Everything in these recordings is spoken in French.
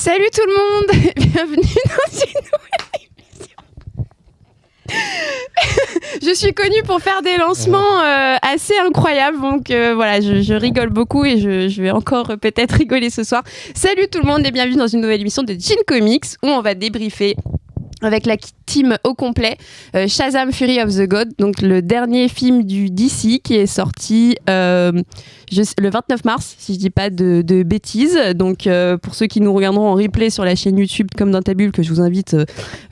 Salut tout le monde, bienvenue dans une nouvelle émission. Je suis connue pour faire des lancements assez incroyables, donc voilà, je rigole beaucoup et je vais encore peut-être rigoler ce soir. Salut tout le monde et bienvenue dans une nouvelle émission de Gin Comics où on va débriefer avec la team au complet Shazam Fury of the God, donc le dernier film du DC qui est sorti le 29 mars, si je dis pas de bêtises. Donc pour ceux qui nous regarderont en replay sur la chaîne YouTube comme dans ta bulle, que je vous invite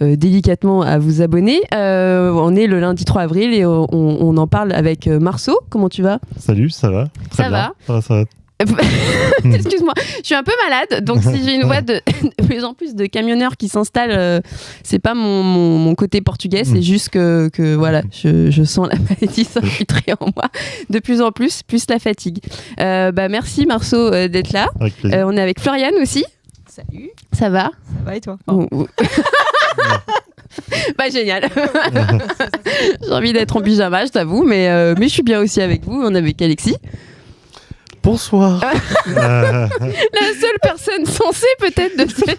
délicatement à vous abonner, on est le lundi 3 avril et on en parle avec Marceau. Comment tu vas ? Salut, ça va ? Ça va ? Ça va. Excuse-moi, je suis un peu malade, donc si j'ai une voix de plus en plus de camionneurs qui s'installent, c'est pas mon côté portugais, c'est juste que voilà, je sens la maladie s'infiltrer en moi de plus en plus la fatigue. Merci Marceau d'être là. On est avec Floriane aussi. Salut. Ça va ? Ça va et toi ? Génial. J'ai envie d'être en pyjama, je t'avoue, mais je suis bien aussi avec vous. On est avec Alexis. Bonsoir. La seule personne censée peut-être de ce live.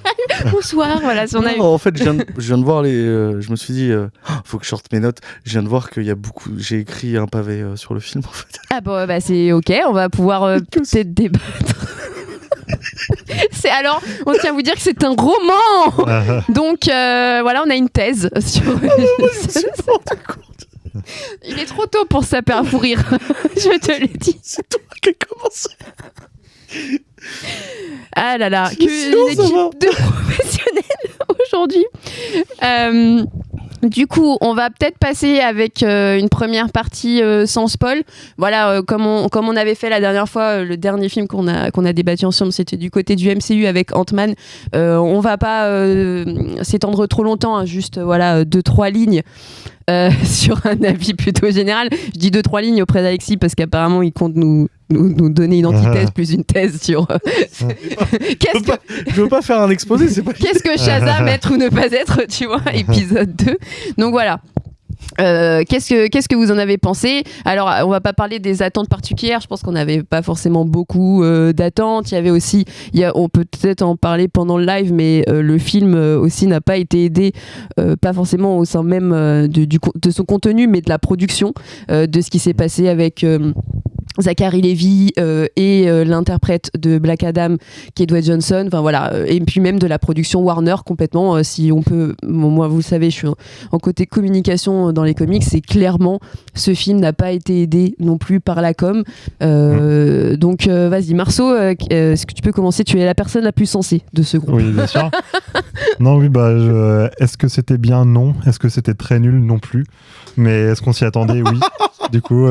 Bonsoir, voilà. En fait, je viens de voir je me suis dit, faut que je sorte mes notes. Je viens de voir qu'il y a beaucoup. J'ai écrit un pavé sur le film en fait. Ah bon, c'est ok. On va pouvoir peut-être débattre. Alors, on tient à vous dire que c'est un roman. Donc voilà, on a une thèse sur. Il est trop tôt pour se taper un fou rire. Je te le dis. C'est toi qui as commencé. Ah là là, une équipe de professionnels aujourd'hui. Du coup, on va peut-être passer avec une première partie sans spoil. Voilà, comme on avait fait la dernière fois, le dernier film qu'on a débattu ensemble, c'était du côté du MCU avec Ant-Man. On va pas s'étendre trop longtemps, hein, juste voilà 2-3 lignes. Sur un avis plutôt général. Je dis 2-3 lignes auprès d'Alexis parce qu'apparemment il compte nous donner une antithèse plus une thèse sur je veux pas faire un exposé, c'est pas qu'est-ce que Shazam être ou ne pas être, tu vois, épisode 2. Donc voilà. Qu'est-ce que vous en avez pensé ? Alors, on va pas parler des attentes particulières. Je pense qu'on n'avait pas forcément beaucoup d'attentes. Il y avait aussi, on peut peut-être en parler pendant le live, mais le film aussi n'a pas été aidé, pas forcément au sein même de son contenu, mais de la production, de ce qui s'est passé avec. Zachary Levi et l'interprète de Black Adam qui est Dwayne Johnson, enfin voilà, et puis même de la production Warner complètement, si on peut, moi vous le savez, je suis en côté communication dans les comics, et clairement ce film n'a pas été aidé non plus par la com, donc vas-y Marceau, est-ce que tu peux commencer, tu es la personne la plus sensée de ce groupe. Oui, bien sûr. Non, oui, est-ce que c'était bien ? Non. Est-ce que c'était très nul ? Non plus. Mais est-ce qu'on s'y attendait ? Oui. Du coup,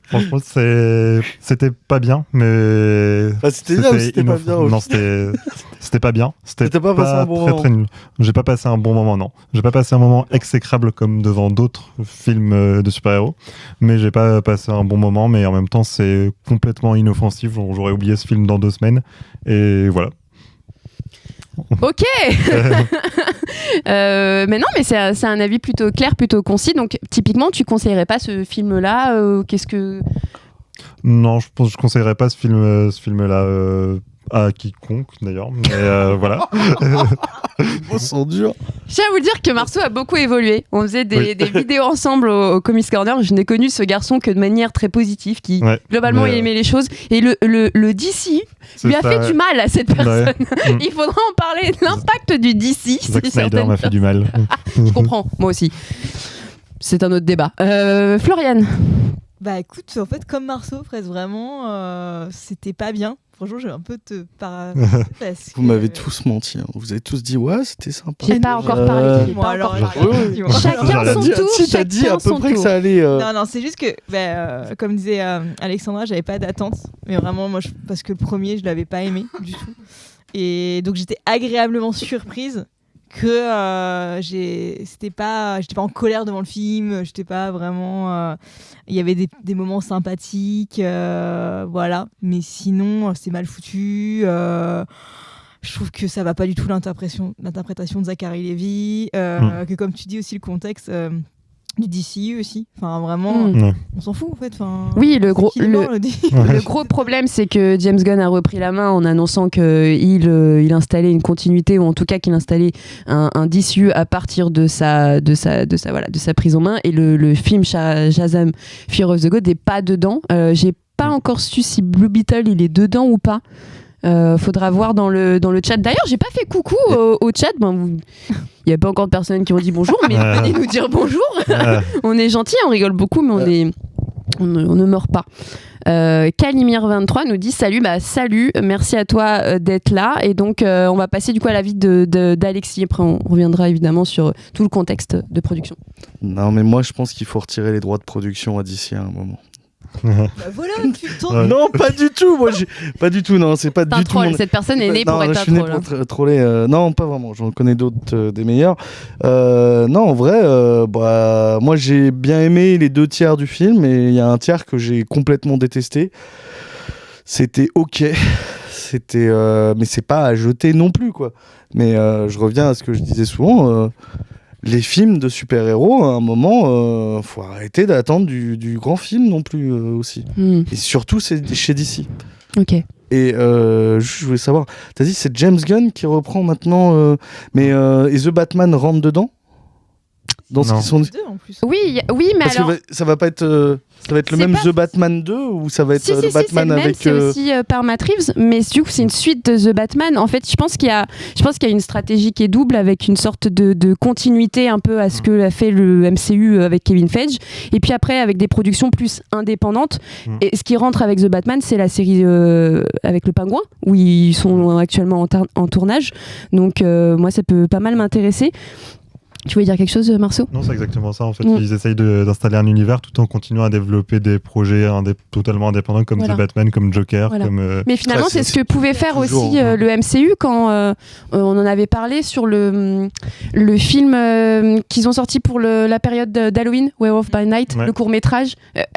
franchement, c'était pas bien, mais c'était bien ou c'était pas bien ? Non, c'était pas bien. C'était pas passé un bon moment. Très nul. J'ai pas passé un bon moment, non. J'ai pas passé un moment exécrable comme devant d'autres films de super-héros, mais j'ai pas passé un bon moment. Mais en même temps, c'est complètement inoffensif. J'aurais oublié ce film dans 2 semaines, et voilà. Ok. Mais non, mais c'est un avis plutôt clair, plutôt concis. Donc typiquement, tu conseillerais pas ce film-là Qu'est-ce que... Non, je pense que je conseillerais pas ce film-là à quiconque d'ailleurs. Mais voilà. Les mots sont durs. Je tiens à vous dire que Marceau a beaucoup évolué. On faisait des vidéos ensemble au Comics Corner. Je n'ai connu ce garçon que de manière très positive, qui globalement il aimait les choses. Et le DC lui a fait du mal à cette personne. Il faudra en parler. L'impact du DC. Zack Snyder m'a fait du mal. Je comprends, moi aussi. C'est un autre débat. Floriane. Bah écoute, en fait, comme Marceau, Fraise, vraiment, c'était pas bien. Franchement, j'ai un peu te parce vous m'avez tous menti. Hein. Vous avez tous dit ouais, c'était sympa. J'ai pas encore parlé. Moi, alors, chacun son tour. Si t'as dit à peu près que ça allait. Non, c'est juste que, comme disait Alexandra, j'avais pas d'attente. Mais vraiment, moi, parce que le premier, je l'avais pas aimé du tout. Et donc, j'étais agréablement surprise que j'étais pas en colère devant le film, j'étais pas vraiment il y avait des moments sympathiques, voilà, mais sinon c'est mal foutu, je trouve que ça va pas du tout l'interprétation de Zachary Levi, que comme tu dis aussi le contexte, du DCU aussi. Enfin, vraiment, Ouais. on s'en fout en fait. Enfin, Oui, le gros, c'est qui est mort, le DCU. le gros problème, c'est que James Gunn a repris la main en annonçant qu'il installait une continuité, ou en tout cas qu'il installait un DCU à partir de sa prise en main. Et le film Shazam Fear of the God n'est pas dedans. J'ai pas encore su si Blue Beetle il est dedans ou pas. Faudra voir dans le chat. D'ailleurs, j'ai pas fait coucou au chat. Il y a pas encore de personnes qui ont dit bonjour, mais venez nous dire bonjour. On est gentils, on rigole beaucoup, mais on ne meurt pas. Calimir23 nous dit salut, salut, merci à toi d'être là. Et donc on va passer du coup à l'avis d'Alexis. Après on reviendra évidemment sur tout le contexte de production. Non, mais moi je pense qu'il faut retirer les droits de production à DC à un moment. Bah voilà, putain. Non, pas du tout. Moi, pas du tout. Non, c'est pas C'est un du tout. troll, cette personne est née pour être un je suis né troll. pour troller. Non, pas vraiment. J'en connais d'autres des meilleurs. Non, en vrai, moi j'ai bien aimé les 2 tiers du film, et il y a un tiers que j'ai complètement détesté. C'était ok. Mais c'est pas à jeter non plus, quoi. Mais je reviens à ce que je disais souvent. Les films de super-héros, à un moment, faut arrêter d'attendre du grand film non plus aussi. Et surtout, c'est chez DC. Ok. Et je voulais savoir, t'as dit c'est James Gunn qui reprend maintenant, et The Batman rentre dedans dans ce Non. qu'ils sont. Deux, en plus. Oui, mais Parce alors. que ça va pas être. Ça va être le C'est même pas- The Batman 2 ou ça va être Si, The Batman c'est le même, avec. c'est aussi par Matt Reeves, mais du coup c'est une suite de The Batman. En fait, je pense qu'il y a une stratégie qui est double, avec une sorte de continuité un peu à ce que a fait le MCU avec Kevin Feige, et puis après avec des productions plus indépendantes. Et ce qui rentre avec The Batman, c'est la série avec le Pingouin, où ils sont actuellement en tournage. Donc moi ça peut pas mal m'intéresser. Tu voulais dire quelque chose, Marceau ? Non, c'est exactement ça. En fait, ils essayent d'installer un univers tout en continuant à développer des projets totalement indépendants comme Voilà. The Batman, comme Joker, Voilà. comme. Mais finalement, Ouais, c'est ce que pouvait faire toujours, aussi le MCU quand on en avait parlé sur le film qu'ils ont sorti pour la période d'Halloween, Werewolf by Night, Ouais. le court-métrage.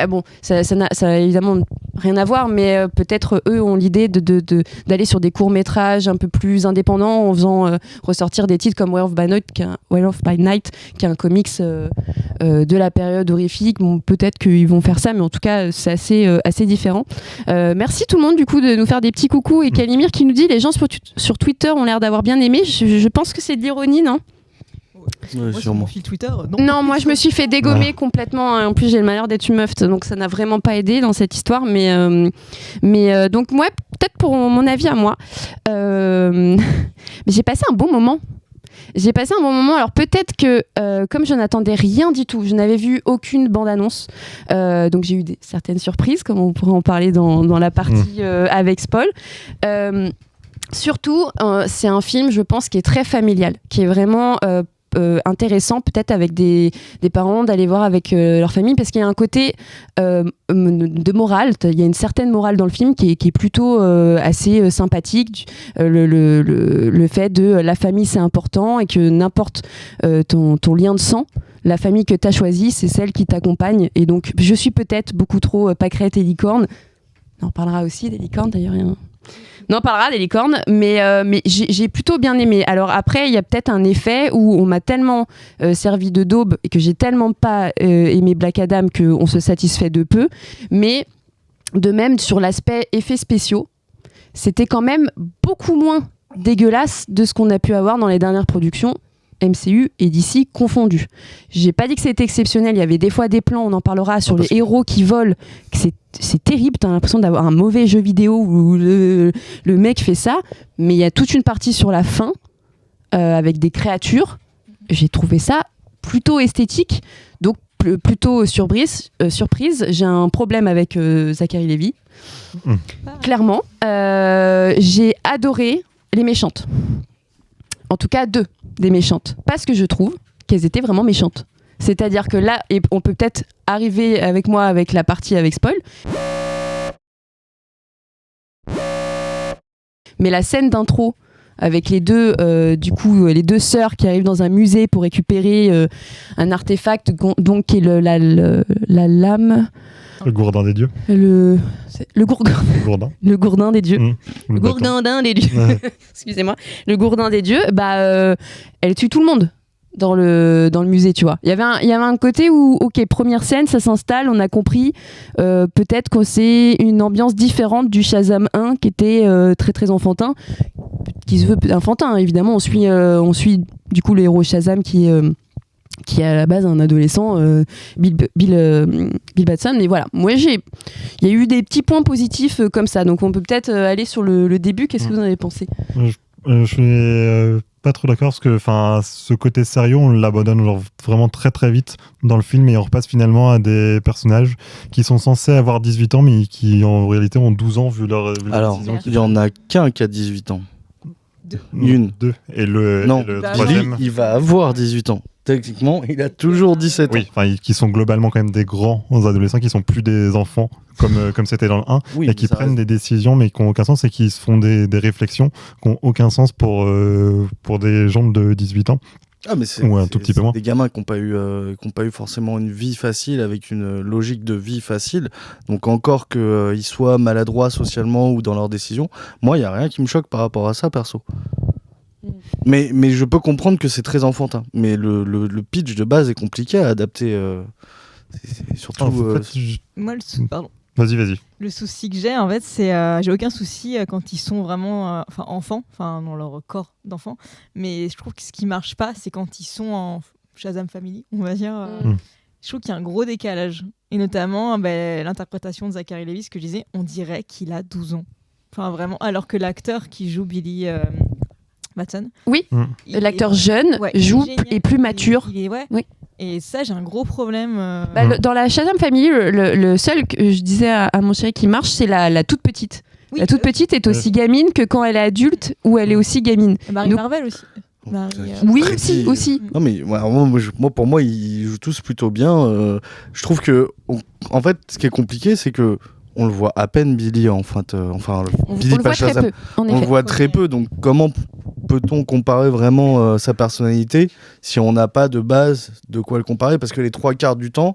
Bon, ça a évidemment rien à voir, mais peut-être eux ont l'idée d'aller sur des courts-métrages un peu plus indépendants en faisant ressortir des titres comme Werewolf by Night, qui est un comics de la période horrifique. Bon, peut-être qu'ils vont faire ça, mais en tout cas, c'est assez différent. Merci tout le monde du coup de nous faire des petits coucous, et Calimir qui nous dit les gens sur Twitter ont l'air d'avoir bien aimé. Je pense que c'est de l'ironie, non ? Ouais, Moi, sur sûrement. mon fil Twitter, Non, moi je me suis fait dégommer complètement. En plus, j'ai le malheur d'être une meuf, donc ça n'a vraiment pas aidé dans cette histoire. Mais donc moi, peut-être pour mon avis à moi, mais j'ai passé un bon moment. Alors peut-être que comme je n'attendais rien du tout, je n'avais vu aucune bande-annonce, donc j'ai eu certaines surprises, comme on pourrait en parler dans la partie avec spoil. Surtout, c'est un film, je pense, qui est très familial, qui est vraiment intéressant, peut-être avec des parents, d'aller voir avec leur famille, parce qu'il y a un côté de morale. Il y a une certaine morale dans le film qui est plutôt assez sympathique. Le fait de la famille, c'est important, et que n'importe ton lien de sang, la famille que tu as choisie, c'est celle qui t'accompagne. Et donc, je suis peut-être beaucoup trop pâquerette et licorne. On parlera aussi des licornes, d'ailleurs. On en parlera des licornes, mais j'ai plutôt bien aimé. Alors après, il y a peut-être un effet où on m'a tellement servi de daube et que j'ai tellement pas aimé Black Adam qu'on se satisfait de peu. Mais de même, sur l'aspect effets spéciaux, c'était quand même beaucoup moins dégueulasse de ce qu'on a pu avoir dans les dernières productions MCU et DC confondus. J'ai pas dit que c'était exceptionnel, il y avait des fois des plans, on en parlera, sur les héros qui volent, que c'est terrible, t'as l'impression d'avoir un mauvais jeu vidéo où le mec fait ça, mais il y a toute une partie sur la fin avec des créatures, j'ai trouvé ça plutôt esthétique, donc plutôt surprise. J'ai un problème avec Zachary Levi, clairement. J'ai adoré les méchantes, en tout cas 2 des méchantes, parce que je trouve qu'elles étaient vraiment méchantes. C'est-à-dire que là, et on peut peut-être arriver avec moi avec la partie avec spoil, mais la scène d'intro avec les deux sœurs qui arrivent dans un musée pour récupérer un artefact, donc qui est la lame, Le gourdin des dieux. le gourdin. Le gourdin des dieux. Le gourdin des dieux. Ouais. Excusez-moi. Le gourdin des dieux, elle tue tout le monde. dans le musée, tu vois. Il y avait un côté où, ok, première scène, ça s'installe, on a compris, peut-être que c'est une ambiance différente du Shazam 1 qui était très très enfantin, qui se veut enfantin, évidemment. On suit du coup le héros Shazam qui est à la base un adolescent, Bill Batson. Et voilà, moi il y a eu des petits points positifs comme ça, donc on peut peut-être aller sur le début. Qu'est-ce que vous en avez pensé ? Je suis pas trop d'accord parce que ce côté sérieux, on l'abandonne genre vraiment très très vite dans le film et on repasse finalement à des personnages qui sont censés avoir 18 ans mais qui en réalité ont 12 ans vu leur Alors, décision. il y en a qu'un qui a 18 ans. Deux. Et le Bah, troisième. Il va avoir 18 ans. Techniquement, il a toujours 17 ans. Oui, qui sont globalement quand même des grands adolescents, qui sont plus des enfants comme c'était dans le 1, Oui, et qui ça prennent reste- des décisions mais qui n'ont aucun sens et qui se font des réflexions qui n'ont aucun sens pour des gens de 18 ans. Ah, mais c'est Ou un tout petit peu moins. des gamins qui n'ont pas eu forcément une vie facile avec une logique de vie facile. Donc encore qu'ils soient maladroits socialement ou dans leurs décisions, moi il y a rien qui me choque par rapport à ça perso. Mais je peux comprendre que c'est très enfantin. Mais le pitch de base est compliqué à adapter. C'est surtout. En fait, Moi, pardon. Vas-y. Le souci que j'ai, en fait, c'est j'ai aucun souci quand ils sont vraiment enfants, dans leur corps d'enfant. Mais je trouve que ce qui marche pas, c'est quand ils sont en Shazam Family, on va dire. Je trouve qu'il y a un gros décalage. Et notamment, l'interprétation de Zachary Levi, que je disais, on dirait qu'il a 12 ans. Enfin, vraiment. Alors que l'acteur qui joue Billy Batson. Oui, il l'acteur est- jeune ouais, joue génial. et plus mature. Il est, ouais. Oui. Et ça, j'ai un gros problème. Dans la Shazam Family, le seul que je disais à mon chéri qui marche, c'est la toute petite. Oui, La toute petite est aussi gamine que quand elle est adulte ou elle est aussi gamine. Marie Donc- Marvel aussi. Marie, Oui, Freddy, aussi. Non mais pour moi ils jouent tous plutôt bien. Je trouve que en fait ce qui est compliqué c'est que on le voit à peine Billy On Billy le voit très Shazam. peu, en On le effet. voit très peu, donc comment peut-on comparer vraiment sa personnalité si on n'a pas de base de quoi le comparer? Parce que les 3/4 du temps,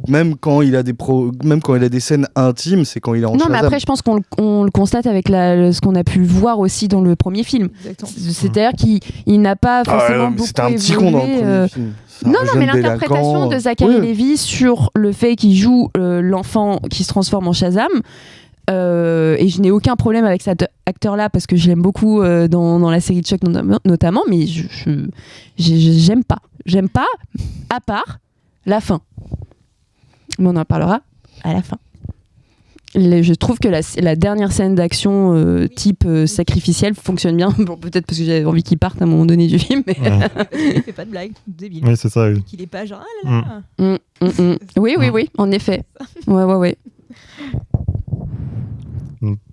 même quand il a des scènes intimes, c'est quand il est en Non, mais Shazam. après, je pense qu'on le constate avec ce qu'on a pu voir aussi dans le premier film. Exactement. C'est-à-dire qu'il n'a pas forcément beaucoup C'était un petit con dans le évolué, premier film. C'est un Non, jeune mais l'interprétation délinquant. de Zachary Oui. Levi sur le fait qu'il joue l'enfant qui se transforme en Shazam, et je n'ai aucun problème avec cet acteur-là parce que je l'aime beaucoup dans la série de Chuck notamment, mais j'aime pas. J'aime pas, à part la fin. Mais on en parlera à la fin. Je trouve que la dernière scène d'action type sacrificielle fonctionne bien. Bon, peut-être parce que j'avais envie qu'il parte à un moment donné du film. Mais... Il fait pas de blague, débile. Oui, c'est ça. Oui. Qu'il est pas genre ah là là. Oui, en effet. Ouais.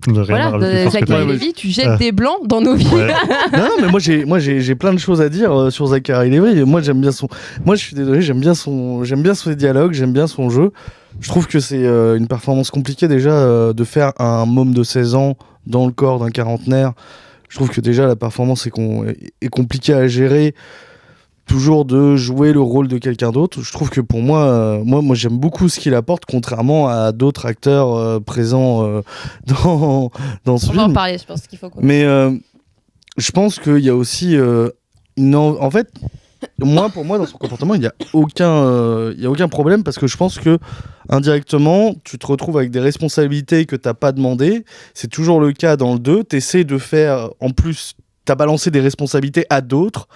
Voilà, Zachary Levi, tu jettes des blancs dans nos vies. Ouais. Non, mais moi j'ai plein de choses à dire sur Zachary Levi. Moi j'aime bien je suis désolé, j'aime bien ses dialogues, j'aime bien son jeu. Je trouve que c'est une performance compliquée déjà de faire un môme de 16 ans dans le corps d'un quarantenaire. Je trouve que déjà la performance est compliquée à gérer. Toujours de jouer le rôle de quelqu'un d'autre. Je trouve que pour moi j'aime beaucoup ce qu'il apporte, contrairement à d'autres acteurs présents dans ce On film. va en parler, je pense qu'il faut qu'on... Mais je pense qu'il y a aussi en fait, pour moi dans son comportement, il n'y a aucun problème parce que je pense que indirectement, tu te retrouves avec des responsabilités que tu n'as pas demandées. C'est toujours le cas dans le 2. Tu essaies de faire, en plus, tu as balancé des responsabilités à d'autres.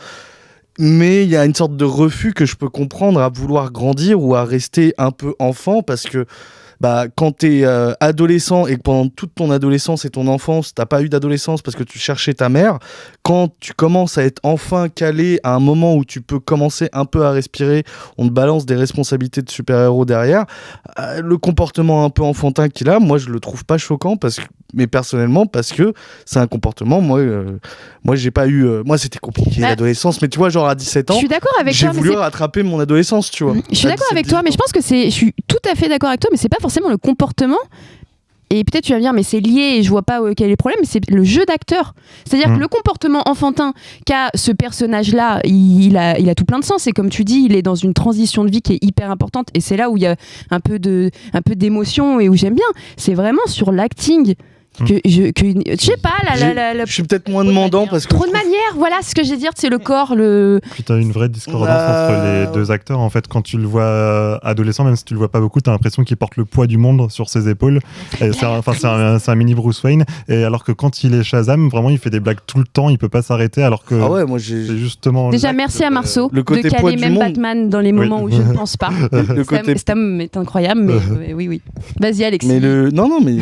Mais il y a une sorte de refus que je peux comprendre à vouloir grandir ou à rester un peu enfant parce que quand t'es adolescent et que pendant toute ton adolescence et ton enfance, t'as pas eu d'adolescence parce que tu cherchais ta mère, quand tu commences à être enfin calé à un moment où tu peux commencer un peu à respirer, on te balance des responsabilités de super-héros derrière, le comportement un peu enfantin qu'il a, moi je le trouve pas choquant mais personnellement parce que c'est un comportement, moi j'ai pas eu, moi c'était compliqué l'adolescence, mais tu vois genre à 17 ans, je suis d'accord avec j'ai toi, mais voulu rattraper mon adolescence, tu vois. Je suis d'accord avec toi, mais je pense que je suis tout à fait d'accord avec toi, mais c'est pas forcément le comportement. Et peut-être tu vas me dire, mais c'est lié et je vois pas quel est le problème, mais c'est le jeu d'acteur. C'est-à-dire que le comportement enfantin qu'a ce personnage-là, il a tout plein de sens. Et comme tu dis, il est dans une transition de vie qui est hyper importante. Et c'est là où il y a un peu d'émotion et où j'aime bien. C'est vraiment sur l'acting je sais pas, Je suis peut-être moins demandant parce que. trop de manières, voilà ce que j'ai dire, c'est le corps, Puis t'as une vraie discordance entre les deux acteurs. En fait, quand tu le vois adolescent, même si tu le vois pas beaucoup, t'as l'impression qu'il porte le poids du monde sur ses épaules. Et c'est un mini Bruce Wayne. Et alors que quand il est Shazam, vraiment, il fait des blagues tout le temps. Il peut pas s'arrêter. Alors que Ah ouais, moi j'ai. c'est justement. Déjà, l'acte, merci à Marceau le côté de poids caler du même monde. Batman dans les moments où je ne pense pas. Le côté. Cet homme est incroyable, mais oui. Vas-y, Alexis. Mais le. Non, mais.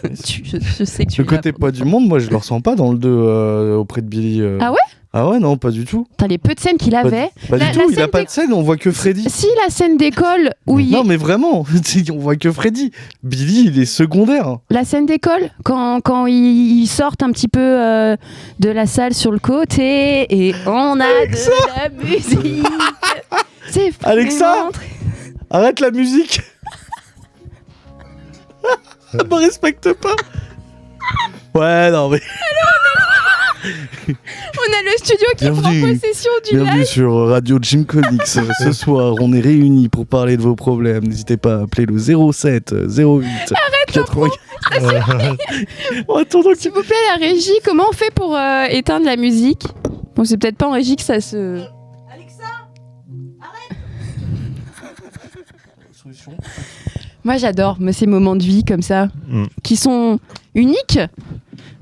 Je sais que tu Le côté poids du monde, moi je le ressens pas dans le 2 auprès de Billy. Ah ouais? Ah ouais, non, pas du tout. Putain, les peu de scènes qu'il avait. Pas La- du la tout, il a scène pas des- de scène, on voit que Freddy. Si, la scène d'école où il Non, mais vraiment, on voit que Freddy. Billy, il est secondaire. La scène d'école, quand ils sortent un petit peu de la salle sur le côté et on a de la musique. C'est Alexa vraiment très- Arrête la musique. Elle me respecte pas. Ouais, non, mais. On a le studio qui prend Bienvenue. possession du Bienvenue live. sur Radio Jim Comics. Ce soir, on est réunis pour parler de vos problèmes. N'hésitez pas à appeler le 07 08 80. En attendant S'il vous plaît, la régie, comment on fait pour éteindre la musique? Bon, c'est peut-être pas en régie que ça se... Moi, j'adore ces moments de vie comme ça, qui sont uniques.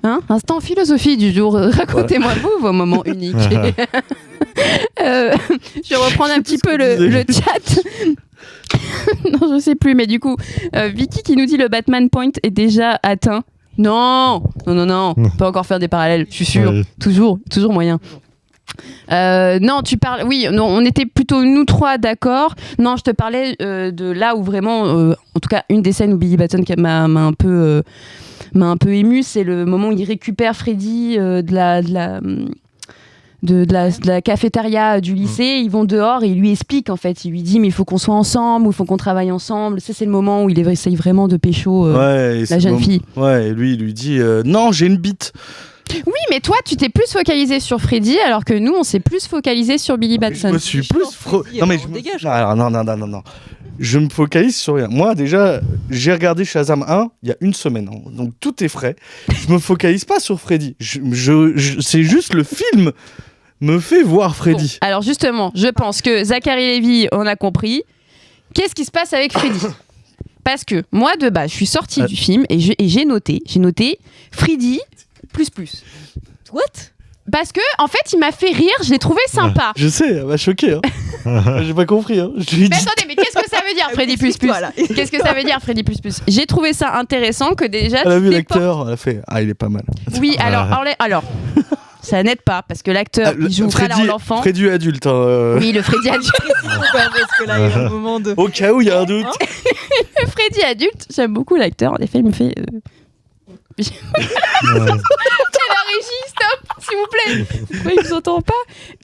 Hein, instant philosophie du jour. Racontez-moi vous vos moments uniques. Je vais reprendre un petit peu le chat. Non, je sais plus, mais du coup, Vicky qui nous dit le Batman Point est déjà atteint. Non, on peut encore faire des parallèles, je suis sûre. Oui. Toujours moyen. Non, tu parles. Oui, non, on était plutôt nous trois d'accord. Non, je te parlais de là où vraiment, en tout cas, une des scènes où Billy Batson m'a un peu ému, c'est le moment où il récupère Freddy de la cafétéria du lycée. Ils vont dehors et il lui explique en fait. Il lui dit mais il faut qu'on soit ensemble, ou il faut qu'on travaille ensemble. Ça c'est le moment où il essaye vraiment de pécho Ouais, et la jeune fille. Ouais, et lui, il lui dit non, j'ai une bite. Oui, mais toi, tu t'es plus focalisé sur Freddy, alors que nous, on s'est plus focalisé sur Billy Je Batson. me suis plus. Freddy, Non, mais on je me... dégage. Non. Je me focalise sur rien. Moi, déjà, j'ai regardé Shazam 1 il y a une semaine. Hein. Donc, tout est frais. Je me focalise pas sur Freddy. C'est juste le film me fait voir Freddy. Bon, alors justement, je pense que Zachary Levi, on a compris. Qu'est-ce qui se passe avec Freddy? Parce que moi, de base, je suis sortie du film et j'ai noté Freddy plus. What? Parce que, en fait, il m'a fait rire, je l'ai trouvé sympa. Je sais, elle m'a choqué. Hein. J'ai pas compris. Hein. Je lui ai Mais dit... attendez, mais qu'est-ce que ça veut dire, Freddy plus? Explique-toi, là. Qu'est-ce que ça veut dire, Freddy plus? J'ai trouvé ça intéressant que déjà... Elle a tu vu déportes- l'acteur, elle a fait ah, il est pas mal. Oui, alors ça n'aide pas, parce que l'acteur, il joue pas l'enfant. Freddy adulte. Hein, Oui, le Freddy adulte. Parce que là, il y a un moment de. Au cas où il y a un doute. Le Freddy adulte, j'aime beaucoup l'acteur. En effet, il me fait... C'est la régie, stop, s'il vous plaît. Pourquoi il vous entend pas?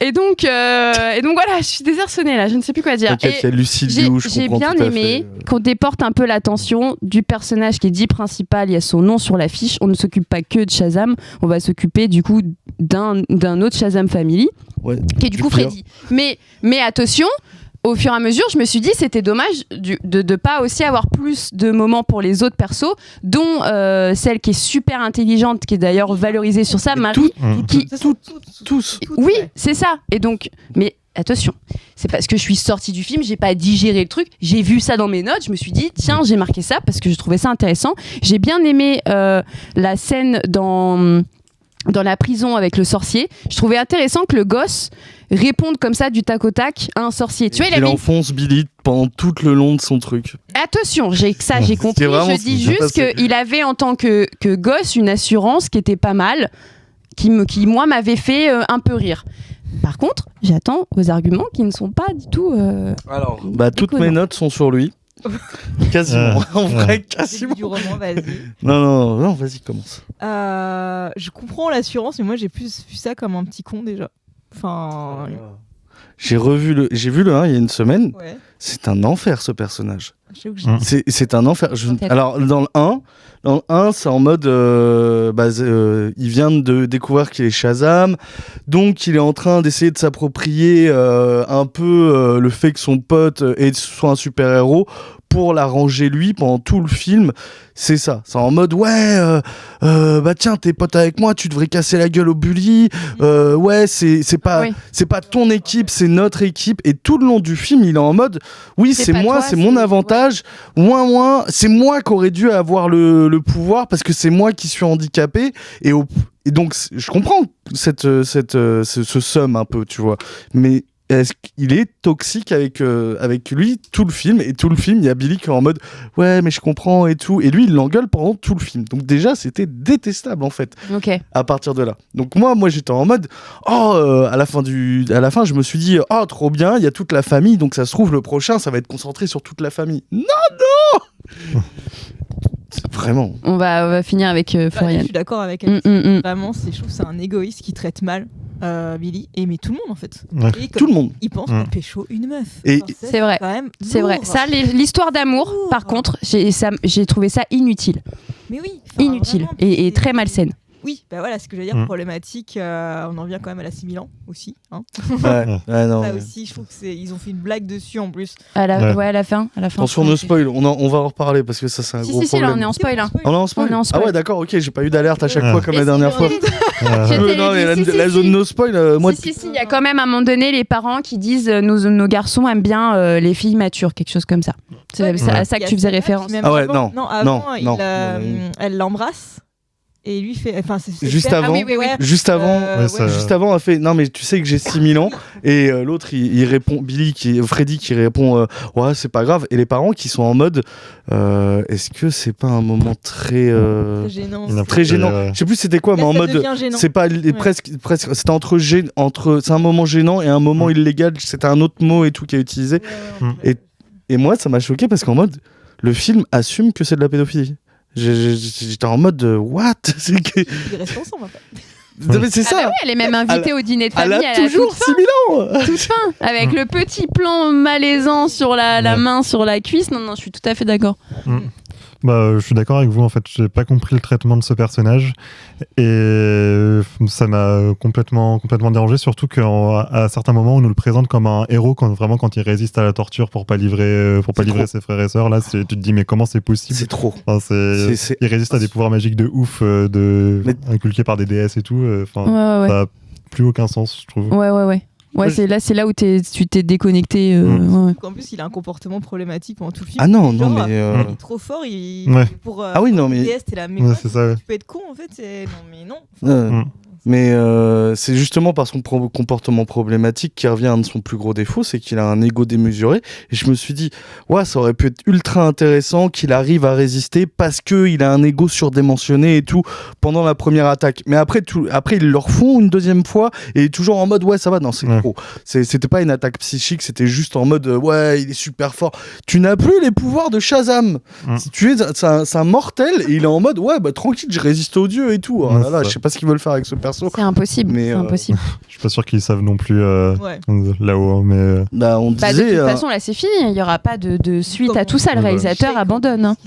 Et donc voilà, je suis désarçonnée là, je ne sais plus quoi dire. T'inquiète, Et il y a Lucille j'ai Liu, je comprends bien tout à aimé fait. qu'on déporte un peu l'attention du personnage qui est dit principal. Il y a son nom sur l'affiche. On ne s'occupe pas que de Shazam, on va s'occuper du coup d'un autre Shazam Family, Ouais, qui est du coup pire. Freddy. Mais attention. Au fur et à mesure, je me suis dit c'était dommage de ne pas aussi avoir plus de moments pour les autres persos, dont celle qui est super intelligente, qui est d'ailleurs valorisée sur ça, Marie. qui- Tous. Oui, c'est ça. Et donc, mais attention, c'est parce que je suis sortie du film, j'ai pas digéré le truc, j'ai vu ça dans mes notes, je me suis dit tiens, j'ai marqué ça parce que je trouvais ça intéressant. J'ai bien aimé la scène dans la prison avec le sorcier. Je trouvais intéressant que le gosse réponde comme ça du tac au tac à un sorcier. Tu vois, Il enfonce Billy pendant tout le long de son truc. Attention, j'ai compris. vraiment Je ce dis qui s'est juste passé. qu'il avait en tant que gosse une assurance qui était pas mal, qui moi m'avait fait un peu rire. Par contre, j'attends vos arguments qui ne sont pas du tout. Alors, toutes déconnants. mes notes sont sur lui. Quasiment. En vrai, Début quasiment. du roman, vas-y. Non, vas-y, commence. Je comprends l'assurance, mais moi j'ai plus vu ça comme un petit con déjà. Enfin, J'ai vu le 1 il y a une semaine. ouais. c'est un enfer ce personnage. J'avoue que C'est un enfer. Peut-être. Alors, dans le 1, c'est en mode. Il vient de découvrir qu'il est Shazam. Donc, il est en train d'essayer de s'approprier un peu le fait que son pote soit un super-héros pour l'arranger lui pendant tout le film. C'est ça. C'est en mode bah tiens, t'es pote avec moi, tu devrais casser la gueule au bully. Ouais, c'est pas ton équipe, c'est notre équipe. Et tout le long du film, il est en mode oui, c'est pas moi, toi, c'est mon avantage. Moins, c'est moi qui aurais dû avoir le pouvoir parce que c'est moi qui suis handicapé. Et donc, je comprends ce somme un peu, tu vois. Mais est-ce qu'il est toxique avec lui tout le film, et tout le film il y a Billy qui est en mode ouais mais je comprends et tout, et lui il l'engueule pendant tout le film, donc déjà c'était détestable en fait. Ok. À partir de là, donc moi j'étais en mode à la fin je me suis dit oh trop bien, il y a toute la famille, donc ça se trouve le prochain ça va être concentré sur toute la famille. Non vraiment. On va finir avec Je Florian. suis d'accord avec elle. Vraiment, je trouve que c'est un égoïste qui traite mal Billy, mais tout le monde en fait. Ouais. Et Tout le monde. il pense qu'on pécho une meuf. Et- C'est vrai. Quand même C'est vrai. lourd. Ça, l'histoire d'amour, Lourd. par contre, j'ai trouvé ça inutile. Mais oui. enfin, Inutile. vraiment, Et c'est- très malsaine. Oui, bah voilà, ce que je veux dire, problématique. On en vient quand même à la 6000 ans aussi. Hein. Ouais, non. Ça aussi, je trouve ils ont fait une blague dessus en plus. À la, Ouais. ouais, à la fin. Attention, no spoil, on va en reparler parce que ça c'est un gros Si, problème. là, on est en spoil. Hein. On est en spoil. On est en spoil. Ah ouais d'accord, ok, j'ai pas eu d'alerte à chaque Ouais. fois comme Et la si, dernière fois. Je t'ai Non, mais dit, la zone no spoil, moi Si, il y a quand même à un moment donné les parents qui disent nos garçons aiment bien les filles matures, quelque chose comme ça. C'est Ouais, à mais ça il que y a tu faisais celle-là, référence. puis même Ah ouais, avant- non, avant, non. elle l'embrasse et lui fait. Enfin, c'est Juste super- avant, Ah oui, oui, oui. juste avant, Ouais, ça- juste avant, a fait non mais tu sais que j'ai 6000 ans, et l'autre il répond, Freddy qui répond ouais c'est pas grave, et les parents qui sont en mode est-ce que c'est pas un moment très C'est gênant. Il a- très gênant, Ouais. je sais plus c'était quoi, Là, mais en ça mode devient gênant. c'est pas presque c'était entre c'est un moment gênant et un moment illégal, c'était un autre mot et tout qui est utilisé. Et moi, ça m'a choqué parce qu'en mode, le film assume que c'est de la pédophilie. J'étais en mode, what? C'est que... Ils restent ensemble après. Non, mais c'est Ah ça! bah ouais, elle est même invitée au dîner de Elle famille a à la toujours toute fin, 6000 ans! toute fin, avec le petit plan malaisant sur la Ouais. main sur la cuisse. Non, je suis tout à fait d'accord. Bah, je suis d'accord avec vous, en fait. J'ai pas compris le traitement de ce personnage et ça m'a complètement dérangé, surtout qu'à certains moments, on nous le présente comme un héros quand il résiste à la torture pour pas livrer trop. ses frères et sœurs. Là, tu te dis, mais comment c'est possible? C'est trop. Enfin, c'est- il résiste à des pouvoirs magiques de ouf, inculqués par des déesses et tout. Enfin, Ouais. ça a plus aucun sens, je trouve. Ouais, Moi, c'est là où tu t'es déconnecté. Ouais. En plus, il a un comportement problématique pendant tout le film. Ah non, non, Genre, mais. il est trop fort. Ouais. Ah oui, non, mais- t'es là, mais Ouais, quoi, c'est ça, ouais. tu peux être con en fait. Non, mais non. Mais c'est justement par son comportement problématique qui revient à un de son plus gros défaut, c'est qu'il a un ego démesuré. Et je me suis dit, ouais, ça aurait pu être ultra intéressant qu'il arrive à résister parce qu'il a un ego surdimensionné et tout pendant la première attaque. Mais après ils le refont une deuxième fois et il est toujours en mode, ouais, ça va, non, c'est Ouais. trop. C'était pas une attaque psychique, c'était juste en mode, ouais, il est super fort. Tu n'as plus les pouvoirs de Shazam. Si tu es, c'est un mortel et il est en mode, ouais, bah tranquille, je résiste aux dieux et tout. Oh Ouais, là là, c'est je sais pas ce qu'ils veulent faire avec ce perso. C'est impossible. Mais, C'est impossible. Je suis pas sûr qu'ils savent non plus Ouais. là-haut, hein, mais Bah, on Bah, de disait. toute façon, là, c'est fini. Il n'y aura pas de suite à tout ça. Le Ouais, bah. réalisateur abandonne. Hein.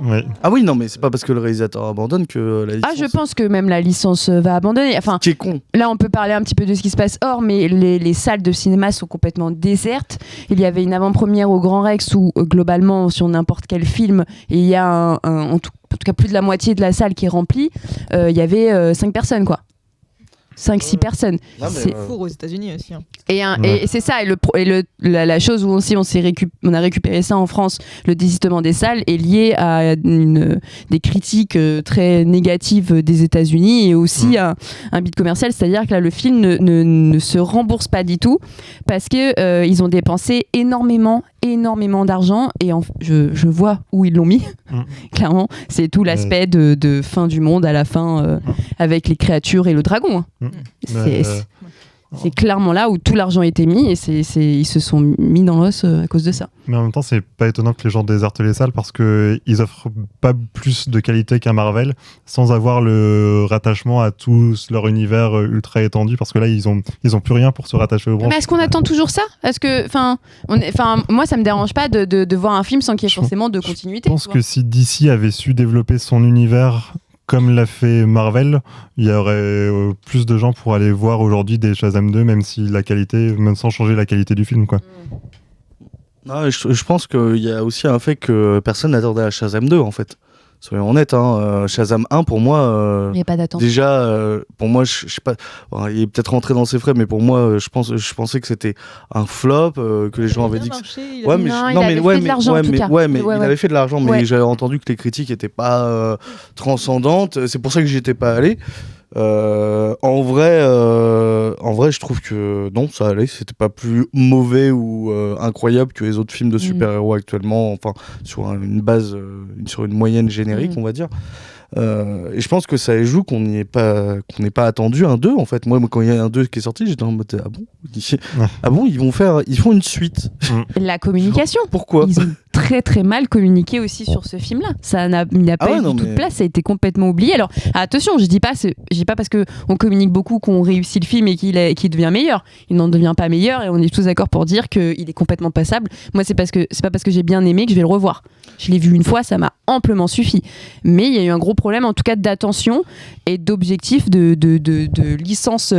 ouais. Ah oui, non, mais c'est pas parce que le réalisateur abandonne que la licence. Ah, je pense que même la licence va abandonner. Enfin, Qui est con. là, on peut parler un petit peu de ce qui se passe hors, mais les salles de cinéma sont complètement désertes. Il y avait une avant-première au Grand Rex où, globalement, sur n'importe quel film, et il y a en tout cas plus de la moitié de la salle qui est remplie, il y avait 5 personnes, quoi. 5-6 personnes. Non, mais, C'est- Four aux États-unis aussi. Hein. Et c'est ça, la chose où on a récupéré ça en France, le désistement des salles, est lié à des critiques très négatives des États-Unis et aussi à un bid commercial, c'est-à-dire que là, le film ne se rembourse pas du tout parce que ils ont dépensé énormément d'argent et je vois où ils l'ont mis. Clairement, c'est tout l'aspect de fin du monde à la fin avec les créatures et le dragon. Hein. C'est- C'est clairement là où tout l'argent a été mis et ils se sont mis dans l'os à cause de ça. Mais en même temps, c'est pas étonnant que les gens désertent les salles parce qu'ils offrent pas plus de qualité qu'un Marvel sans avoir le rattachement à tout leur univers ultra étendu, parce que là, ils ont plus rien pour se rattacher aux branches. Mais est-ce qu'on attend toujours ça ? Est-ce que, moi, ça me dérange pas de voir un film sans qu'il y ait forcément de continuité. Je pense que si DC avait su développer son univers comme l'a fait Marvel, il y aurait plus de gens pour aller voir aujourd'hui des Shazam 2, même sans changer la qualité du film, quoi. Non, je pense qu'il y a aussi un fait que personne n'attendait à Shazam 2, en fait. Soyons honnêtes, Shazam 1, pour moi... il n'y a pas d'attente. Déjà, pour moi, je sais pas... Bon, il est peut-être rentré dans ses frais, mais pour moi, je pensais que c'était un flop, que les gens avaient dit que... Ouais, mais il avait fait de l'argent, en tout cas. Il avait fait de l'argent, mais j'avais entendu que les critiques n'étaient pas transcendantes. C'est pour ça que j'y étais pas allé. En vrai, je trouve que non, ça allait. C'était pas plus mauvais ou incroyable que les autres films de super-héros actuellement. Enfin, sur une base, sur une moyenne générique, on va dire. Et je pense que ça joue qu'on n'ait pas attendu un 2 en fait. Moi, quand il y a un 2 qui est sorti, j'étais en mode ah bon, ils font une suite. La communication. Pourquoi ils ont très très mal communiqué aussi sur ce film-là. Il n'a pas eu toute place, ça a été complètement oublié. Alors attention, je dis pas parce que on communique beaucoup qu'on réussit le film et qu'il devient meilleur. Il n'en devient pas meilleur et on est tous d'accord pour dire qu'il est complètement passable. Moi, c'est pas parce que j'ai bien aimé que je vais le revoir. Je l'ai vu une fois, ça m'a amplement suffi. Mais il y a eu un gros problème, en tout cas d'attention et d'objectif de licence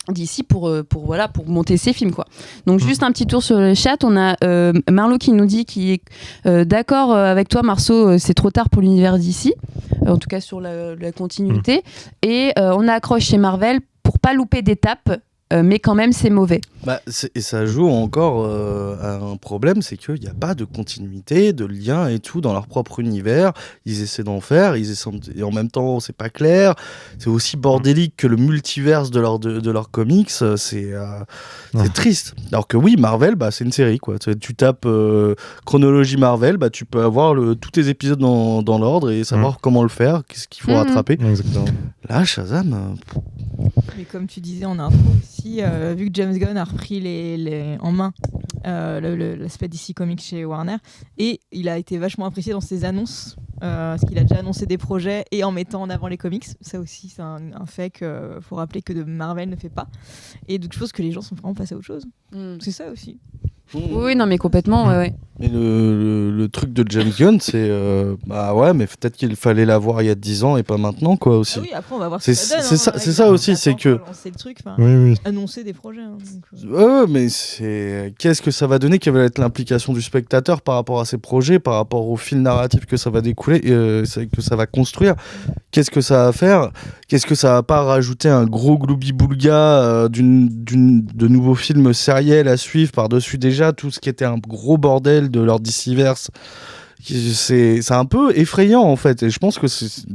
d'ici pour monter ses films, quoi. Donc juste un petit tour sur le chat, on a Marlo qui nous dit qu'il est d'accord avec toi, Marceau, c'est trop tard pour l'univers d'ici, en tout cas sur la continuité, et on accroche chez Marvel pour pas louper d'étapes, mais quand même c'est mauvais. Et ça joue encore à un problème, c'est qu'il n'y a pas de continuité, de lien et tout dans leur propre univers. Ils essaient d'en faire, et en même temps c'est pas clair. C'est aussi bordélique que le multiverse de leurs comics. C'est triste. Alors que oui, Marvel, c'est une série, quoi. Tu tapes chronologie Marvel, tu peux avoir tous tes épisodes dans l'ordre et savoir comment le faire, qu'est-ce qu'il faut rattraper. Exactement. Là, Shazam... Mais comme tu disais en intro aussi, vu que James Gunn a repris en main l'aspect DC Comics chez Warner, et il a été vachement apprécié dans ses annonces, parce qu'il a déjà annoncé des projets et en mettant en avant les comics. Ça aussi, c'est un fait qu'il faut rappeler que Marvel ne fait pas. Et donc je pense que les gens sont vraiment passés à autre chose. C'est ça aussi. Oui, non, mais complètement, ouais. Mais le truc de James Gunn, c'est mais peut-être qu'il fallait l'avoir il y a 10 ans et pas maintenant, quoi, aussi. Ah oui, après on va voir ce que ça donne. C'est ça aussi, c'est que lancer le truc, annoncer des projets. Mais qu'est-ce que ça va donner, quelle va être l'implication du spectateur par rapport à ces projets, par rapport au fil narratif que ça va découler, que ça va construire. Qu'est-ce que ça va faire? Qu'est-ce que ça va pas rajouter un gros gloubi-boulga de nouveaux films sériels à suivre par-dessus déjà tout ce qui était un gros bordel de leur DCverse? C'est un peu effrayant en fait, et je pense que